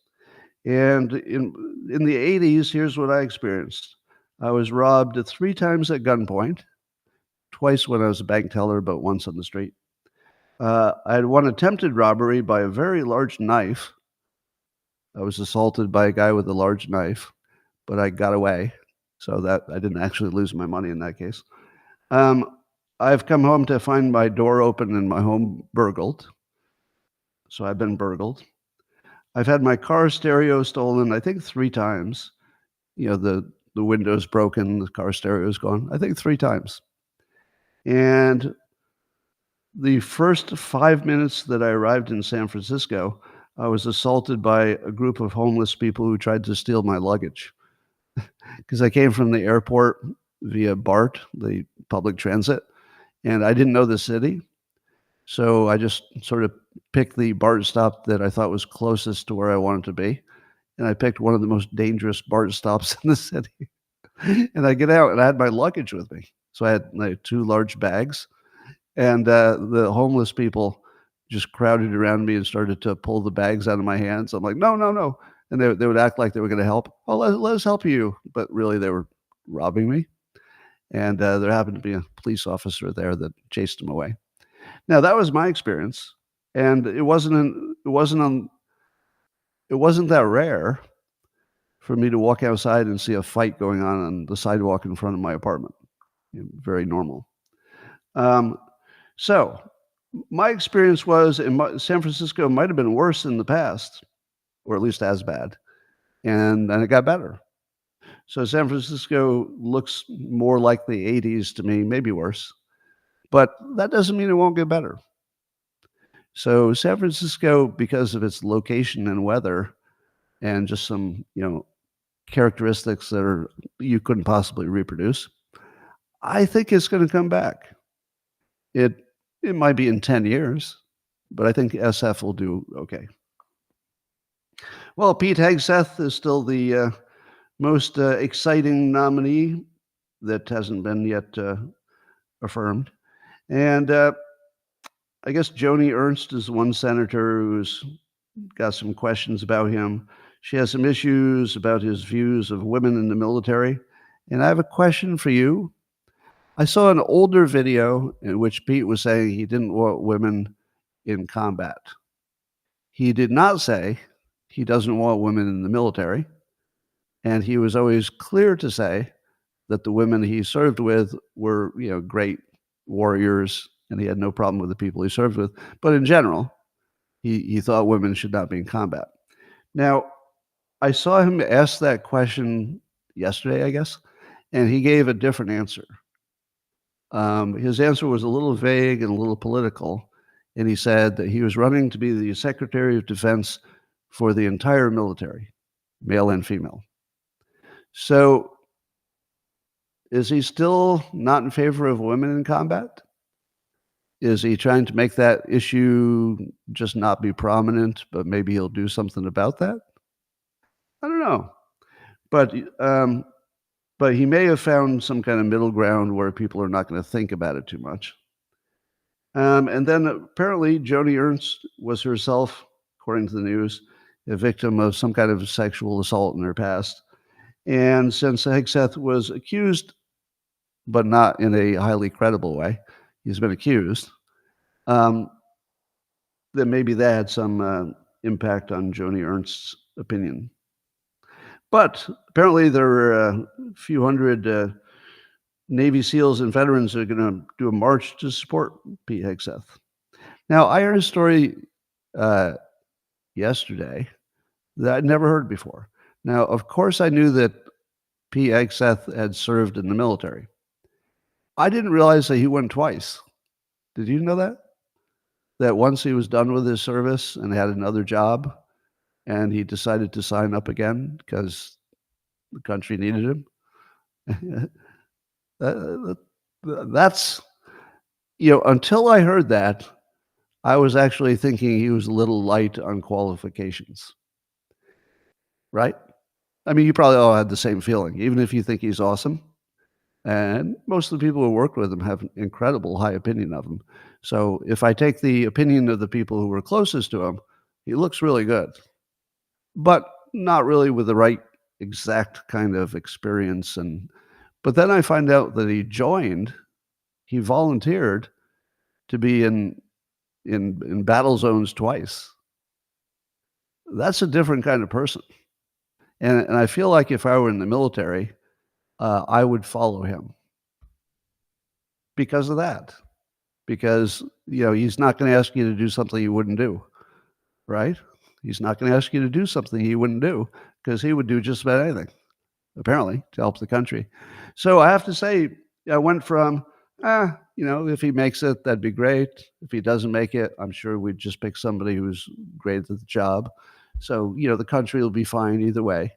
And in the 80s, here's what I experienced. I was robbed 3 times at gunpoint, twice when I was a bank teller, but once on the street. I had one attempted robbery by a very large knife. I was assaulted by a guy with a large knife, but I got away, so that I didn't actually lose my money in that case. I've come home to find my door open and my home burgled. So I've been burgled. I've had my car stereo stolen, I think 3 times. The window's broken, the car stereo's gone, I think 3 times. And the first 5 minutes that I arrived in San Francisco, I was assaulted by a group of homeless people who tried to steal my luggage. Because I came from the airport via BART, the public transit, and I didn't know the city. So I just sort of picked the BART stop that I thought was closest to where I wanted to be. And I picked one of the most dangerous BART stops in the city. And I get out, and I had my luggage with me. So I had like 2 large bags. And the homeless people just crowded around me and started to pull the bags out of my hands. I'm like, "No, no, no." And they would act like they were going to help. "Oh, let us help you." But really, they were robbing me. And there happened to be a police officer there that chased them away. Now, that was my experience. And it wasn't that rare for me to walk outside and see a fight going on the sidewalk in front of my apartment. Very normal. So my experience was San Francisco might have been worse in the past, or at least as bad, and then it got better. So San Francisco looks more like the 80s to me, maybe worse, but that doesn't mean it won't get better. So San Francisco, because of its location and weather and just some, characteristics that you couldn't possibly reproduce, I think it's gonna come back. It it might be in 10 years, but I think SF will do okay. Well, Pete Hegseth is still the most exciting nominee that hasn't been yet affirmed. And I guess Joni Ernst is one senator who's got some questions about him. She has some issues about his views of women in the military. And I have a question for you. I saw an older video in which Pete was saying he didn't want women in combat. He did not say he doesn't want women in the military. And he was always clear to say that the women he served with were, great warriors, and he had no problem with the people he served with. But in general, he thought women should not be in combat. Now, I saw him ask that question yesterday, I guess, and he gave a different answer. His answer was a little vague and a little political, and he said that he was running to be the Secretary of Defense for the entire military, male and female. So, is he still not in favor of women in combat? Is he trying to make that issue just not be prominent, but maybe he'll do something about that? I don't know. But but he may have found some kind of middle ground where people are not going to think about it too much. And then apparently Joni Ernst was herself, according to the news, a victim of some kind of sexual assault in her past. And since Hegseth was accused, but not in a highly credible way, he's been accused, then maybe that had some impact on Joni Ernst's opinion. But apparently there are a few hundred Navy SEALs and veterans who are going to do a march to support Pete Hegseth. Now, I heard a story yesterday that I'd never heard before. Now, of course, I knew that Pete Hegseth had served in the military. I didn't realize that he went twice. Did you know that? That once he was done with his service and had another job, and he decided to sign up again because the country needed him. That's, until I heard that, I was actually thinking he was a little light on qualifications. Right? I mean, you probably all had the same feeling, even if you think he's awesome. And most of the people who worked with him have an incredible high opinion of him. So if I take the opinion of the people who were closest to him, he looks really good, but not really with the right exact kind of experience. But then I find out that he volunteered to be in battle zones twice. That's a different kind of person. And I feel like if I were in the military, I would follow him because of that. Because, he's not going to ask you to do something you wouldn't do, right? He's not going to ask you to do something he wouldn't do because he would do just about anything, apparently, to help the country. So I have to say, I went from, if he makes it, that'd be great. If he doesn't make it, I'm sure we'd just pick somebody who's great at the job. So, the country will be fine either way.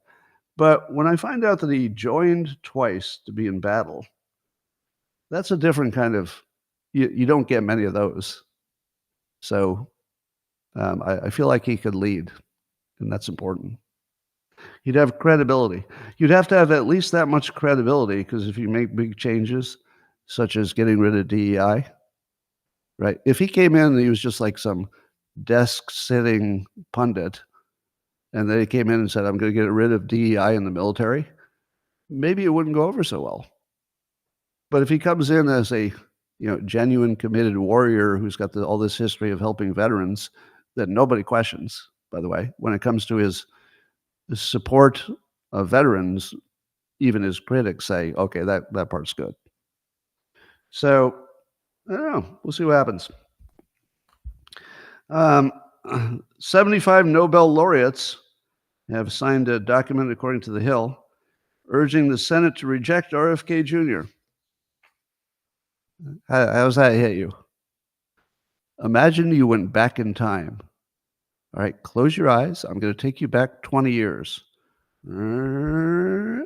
But when I find out that he joined twice to be in battle, that's a different kind of, you don't get many of those. So I feel like he could lead, and that's important. He'd have credibility. You'd have to have at least that much credibility, because if you make big changes, such as getting rid of DEI, right? If he came in and he was just like some desk-sitting pundit, and then he came in and said, I'm going to get rid of DEI in the military, maybe it wouldn't go over so well. But if he comes in as a genuine committed warrior who's got all this history of helping veterans that nobody questions, by the way, when it comes to his support of veterans, even his critics say, okay, that part's good. So, I don't know. We'll see what happens. 75 Nobel laureates have signed a document, according to The Hill, urging the Senate to reject RFK Jr. How's that hit you? Imagine you went back in time. All right, close your eyes. I'm going to take you back 20 years. Now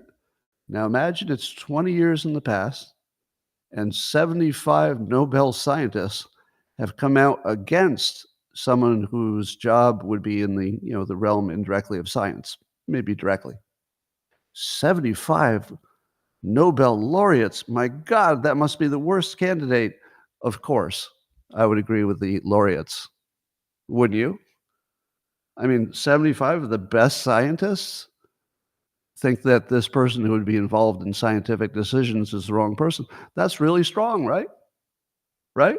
imagine it's 20 years in the past, and 75 Nobel scientists have come out against someone whose job would be in the realm indirectly of science, maybe directly. 75 Nobel laureates. My God, that must be the worst candidate. Of course, I would agree with the laureates. Wouldn't you? I mean, 75 of the best scientists think that this person who would be involved in scientific decisions is the wrong person. That's really strong, right? Right?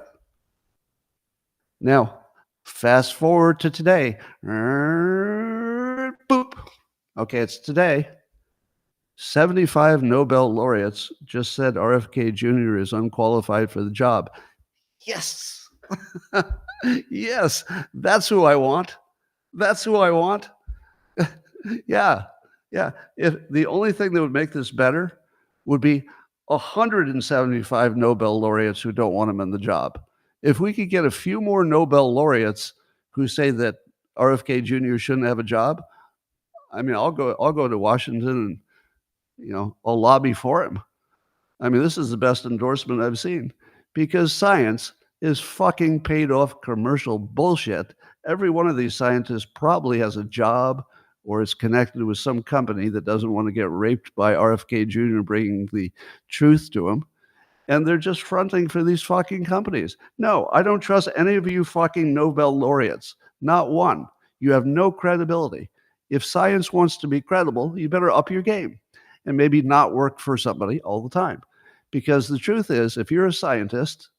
Now, fast forward to today. Boop. Okay, it's today. 75 Nobel laureates just said RFK Jr. is unqualified for the job. Yes. Yes, that's who I want. That's who I want. Yeah. If the only thing that would make this better would be 175 Nobel laureates who don't want him in the job. If we could get a few more Nobel laureates who say that RFK Jr. shouldn't have a job, I mean, I'll go to Washington and I'll lobby for him. I mean, this is the best endorsement I've seen because science is fucking paid off commercial bullshit. Every one of these scientists probably has a job or is connected with some company that doesn't want to get raped by RFK Jr. bringing the truth to him. And they're just fronting for these fucking companies. No, I don't trust any of you fucking Nobel laureates. Not one. You have no credibility. If science wants to be credible, you better up your game and maybe not work for somebody all the time. Because the truth is, if you're a scientist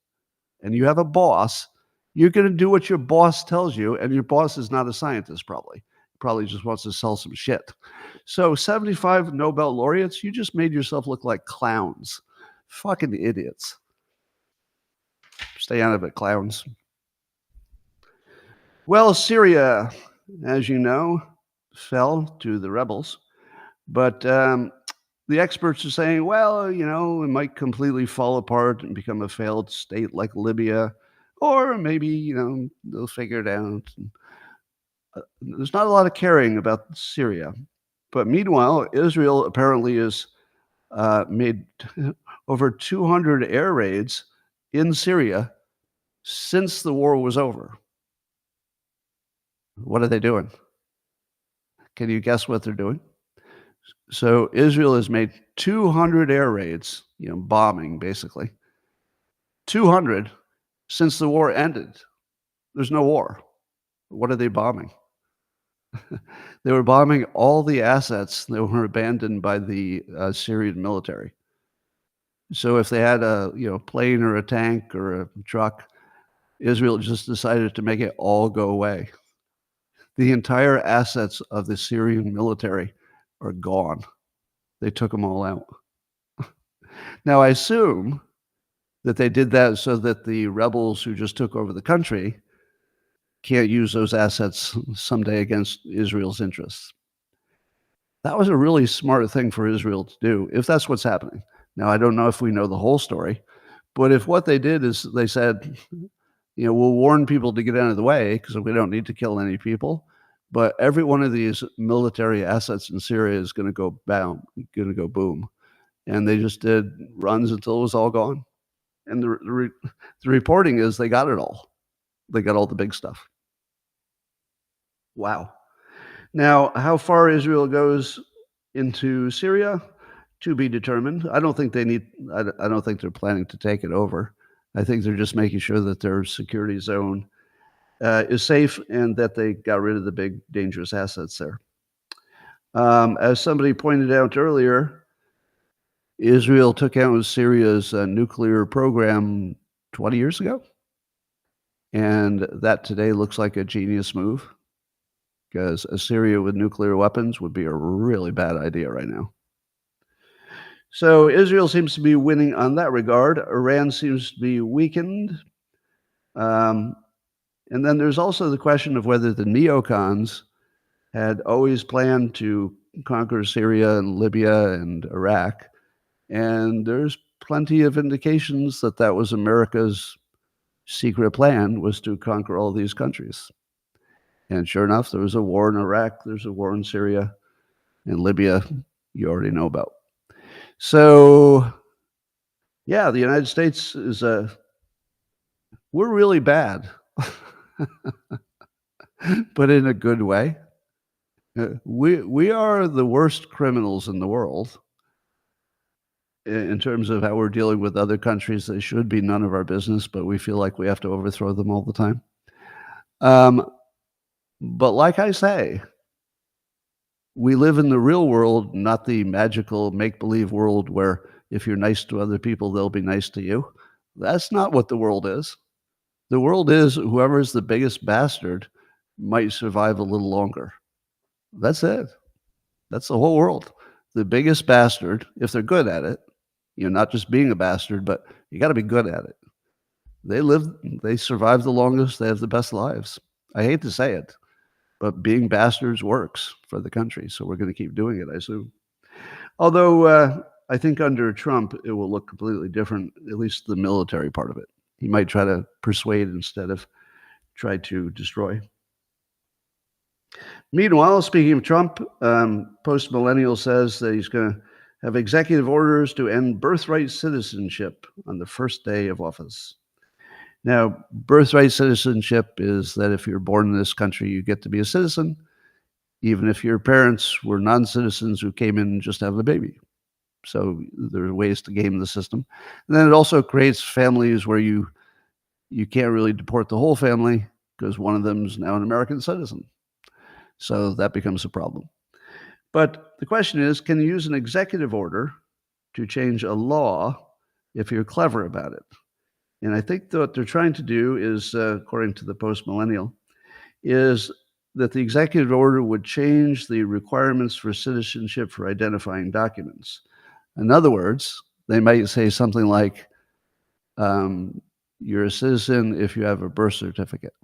and you have a boss, you're going to do what your boss tells you, and your boss is not a scientist probably. Probably just wants to sell some shit. So 75 Nobel laureates, you just made yourself look like clowns. Fucking idiots. Stay out of it, clowns. Well, Syria, as you know, fell to the rebels. But the experts are saying, well, it might completely fall apart and become a failed state like Libya, or maybe, they'll figure it out. There's not a lot of caring about Syria. But meanwhile, Israel apparently has made over 200 air raids in Syria since the war was over. What are they doing? Can you guess what they're doing? So Israel has made 200 air raids, bombing basically. 200 since the war ended. There's no war. What are they bombing? They were bombing all the assets that were abandoned by the Syrian military. So if they had a plane or a tank or a truck, Israel just decided to make it all go away. The entire assets of the Syrian military are gone. They took them all out. Now, I assume that they did that so that the rebels who just took over the country can't use those assets someday against Israel's interests. That was a really smart thing for Israel to do, if that's what's happening. Now, I don't know if we know the whole story, but if what they did is they said, we'll warn people to get out of the way because we don't need to kill any people, but every one of these military assets in Syria is going to go boom. And they just did runs until it was all gone. And the reporting is they got it all. They got all the big stuff. Wow. Now, how far Israel goes into Syria, to be determined. I don't think they're planning to take it over. I think they're just making sure that their security zone is safe and that they got rid of the big dangerous assets there. As somebody pointed out earlier, Israel took out Syria's nuclear program 20 years ago. And that today looks like a genius move because Syria with nuclear weapons would be a really bad idea right now. So Israel seems to be winning on that regard. Iran seems to be weakened. And then there's also the question of whether the neocons had always planned to conquer Syria and Libya and Iraq. And there's plenty of indications that that was America's secret plan, was to conquer all these countries. And sure enough, there was a war in Iraq, there's a war in Syria, and Libya, you already know about. So Yeah, the United States is we're really bad, but in a good way. We are the worst criminals in the world in terms of how we're dealing with other countries that should be none of our business, but we feel like we have to overthrow them all the time. Um, but like I say, we live in the real world, not the magical make believe world where if you're nice to other people, they'll be nice to you. That's not what the world is. The world is whoever is the biggest bastard might survive a little longer. That's it. That's the whole world. The biggest bastard, if they're good at it, not just being a bastard, but you got to be good at it. They live, they survive the longest, they have the best lives. I hate to say it, but being bastards works for the country. So we're going to keep doing it, I assume. Although I think under Trump, it will look completely different, at least the military part of it. He might try to persuade instead of try to destroy. Meanwhile, speaking of Trump, Post Millennial says that he's going to have executive orders to end birthright citizenship on the first day of office. Now, birthright citizenship is that if you're born in this country, you get to be a citizen, even if your parents were non-citizens who came in just to have a baby. So there are ways to game the system. And then it also creates families where you can't really deport the whole family because one of them is now an American citizen. So that becomes a problem. But the question is, can you use an executive order to change a law if you're clever about it? And I think that what they're trying to do is, according to the post-millennial, is that the executive order would change the requirements for citizenship for identifying documents. In other words, they might say something like, you're a citizen if you have a birth certificate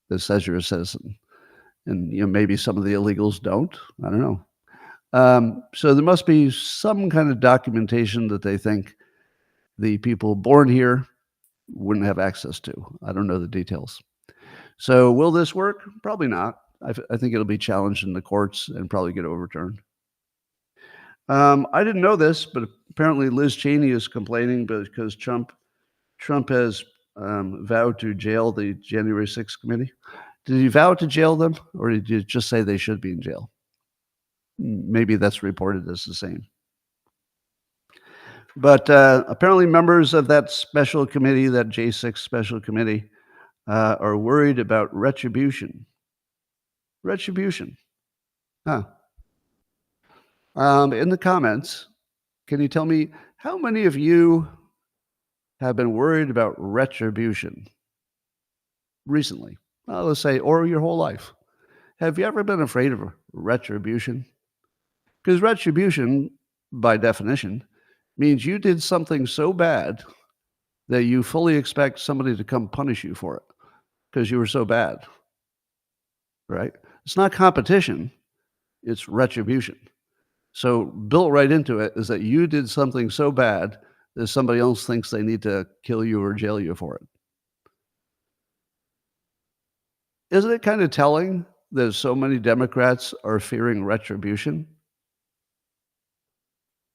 that says you're a citizen. And maybe some of the illegals don't. I don't know. So there must be some kind of documentation that they think the people born here wouldn't have access to. I don't know the details. So will this work? Probably not. I think it'll be challenged in the courts and probably get overturned. I didn't know this, but apparently Liz Cheney is complaining because Trump has vowed to jail the January 6th committee. Did he vow to jail them, or did you just say they should be in jail? Maybe that's reported as the same. But apparently members of that special committee, that J6 special committee, are worried about retribution. Retribution. Huh. In the comments, can you tell me how many of you have been worried about retribution recently? Let's say, or your whole life. Have you ever been afraid of retribution? Because retribution, by definition, means you did something so bad that you fully expect somebody to come punish you for it because you were so bad, right? It's not competition, it's retribution. So built right into it is that you did something so bad that somebody else thinks they need to kill you or jail you for it. Isn't it kind of telling that so many Democrats are fearing retribution?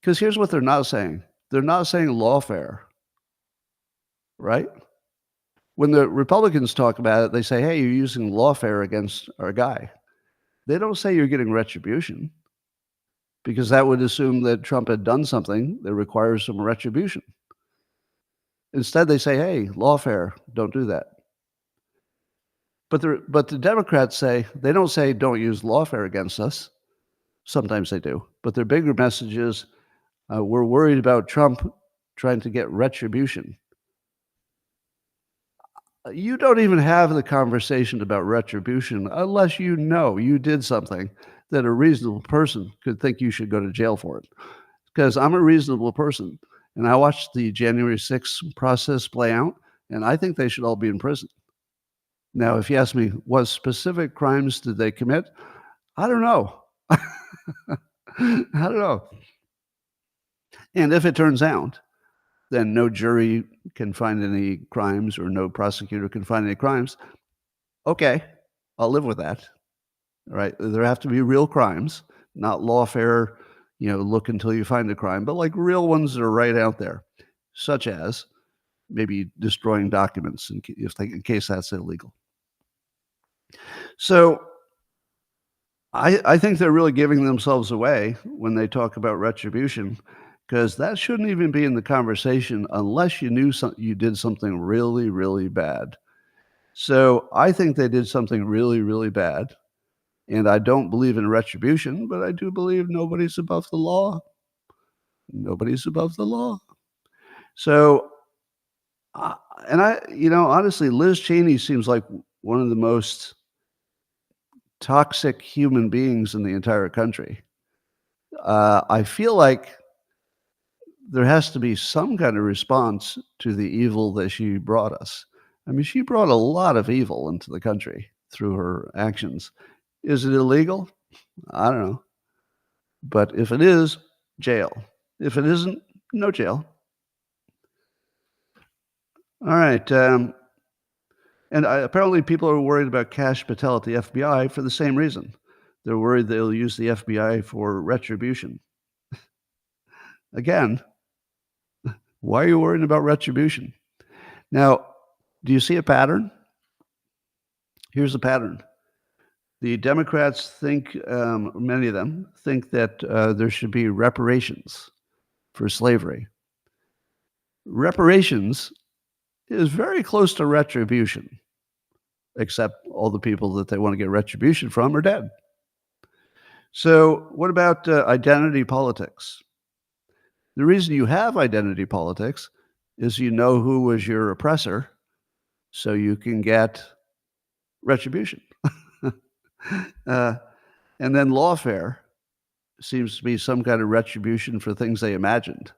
Because here's what they're not saying. They're not saying lawfare, right? When the Republicans talk about it, they say, hey, you're using lawfare against our guy. They don't say you're getting retribution, because that would assume that Trump had done something that requires some retribution. Instead, they say, hey, lawfare, don't do that. But the Democrats say, they don't say don't use lawfare against us. Sometimes they do. But their bigger message is, we're worried about Trump trying to get retribution. You don't even have the conversation about retribution unless you know you did something that a reasonable person could think you should go to jail for it. Because I'm a reasonable person, and I watched the January 6th process play out, and I think they should all be in prison. Now, if you ask me what specific crimes did they commit, I don't know. I don't know. And if it turns out, then no jury can find any crimes or no prosecutor can find any crimes. Okay, I'll live with that. All right, there have to be real crimes, not lawfare, look until you find a crime, but like real ones that are right out there. such as maybe destroying documents in case that's illegal. So I think they're really giving themselves away when they talk about retribution, because that shouldn't even be in the conversation unless you knew you did something really, really bad. So I think they did something really, really bad. And I don't believe in retribution, but I do believe nobody's above the law. Nobody's above the law. So, honestly, Liz Cheney seems like one of the most toxic human beings in the entire country. I feel like there has to be some kind of response to the evil that she brought us. I mean, she brought a lot of evil into the country through her actions. Is it illegal? I don't know. But if it is, jail. If it isn't, no jail. All right. Apparently people are worried about Kash Patel at the FBI for the same reason. They're worried they'll use the FBI for retribution. Again, why are you worried about retribution? Now, do you see a pattern? Here's the pattern. The Democrats think, many of them think that there should be reparations for slavery. Reparations is very close to retribution, except all the people that they want to get retribution from are dead. So what about identity politics? The reason you have identity politics is you know who was your oppressor, so you can get retribution. And then lawfare seems to be some kind of retribution for things they imagined,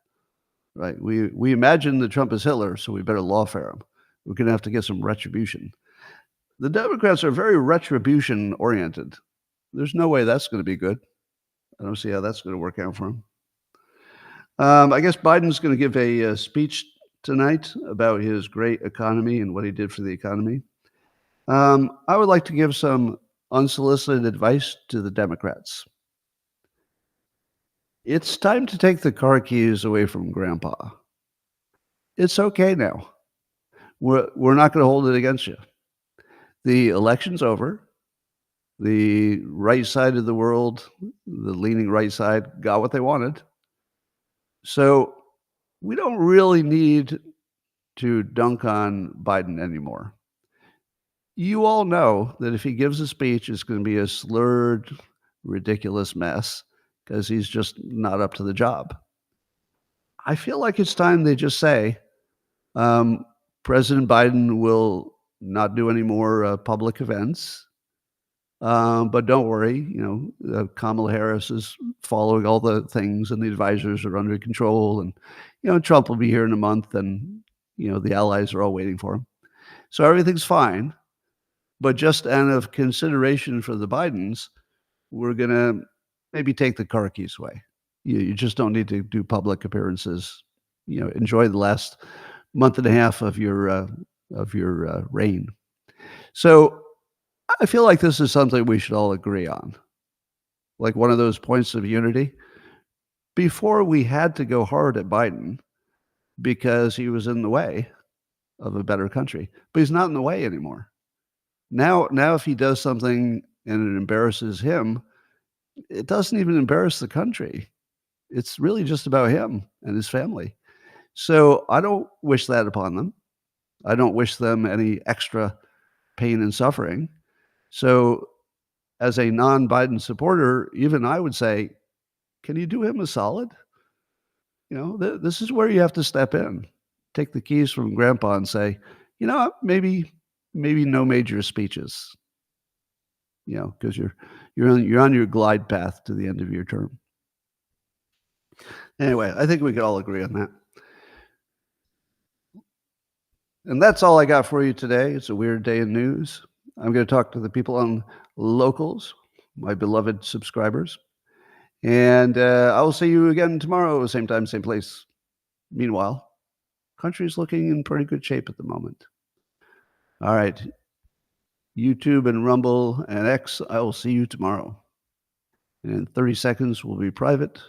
right? We imagined that Trump is Hitler, so we better lawfare him. We're going to have to get some retribution. The Democrats are very retribution oriented. There's no way that's going to be good. I don't see how that's going to work out for him. I guess Biden's going to give a speech tonight about his great economy and what he did for the economy. I would like to give some unsolicited advice to the Democrats. It's time to take the car keys away from Grandpa. It's okay now. We're not going to hold it against you. The election's over. The right side of the world, the leaning right side, got what they wanted. So we don't really need to dunk on Biden anymore. You all know that if he gives a speech, it's going to be a slurred, ridiculous mess because he's just not up to the job. I feel like it's time they just say, President Biden will not do any more public events. But don't worry, Kamala Harris is following all the things and the advisors are under control. And, Trump will be here in a month and, the allies are all waiting for him. So everything's fine. But just out of consideration for the Bidens, we're going to maybe take the car keys away. You just don't need to do public appearances. Enjoy the last month and a half of your reign. So I feel like this is something we should all agree on, like one of those points of unity. Before we had to go hard at Biden because he was in the way of a better country, but he's not in the way anymore. Now if he does something and it embarrasses him, it doesn't even embarrass the country. It's really just about him and his family. So I don't wish that upon them. I don't wish them any extra pain and suffering. So as a non-Biden supporter, even I would say, can you do him a solid? This is where you have to step in, take the keys from Grandpa and say, maybe no major speeches, because you're on your glide path to the end of your term. Anyway, I think we could all agree on that. And that's all I got for you today. It's a weird day in news. I'm going to talk to the people on Locals, my beloved subscribers. And I will see you again tomorrow, same time, same place. Meanwhile, country's looking in pretty good shape at the moment. All right. YouTube and Rumble and X, I will see you tomorrow. And in 30 seconds, we'll be private.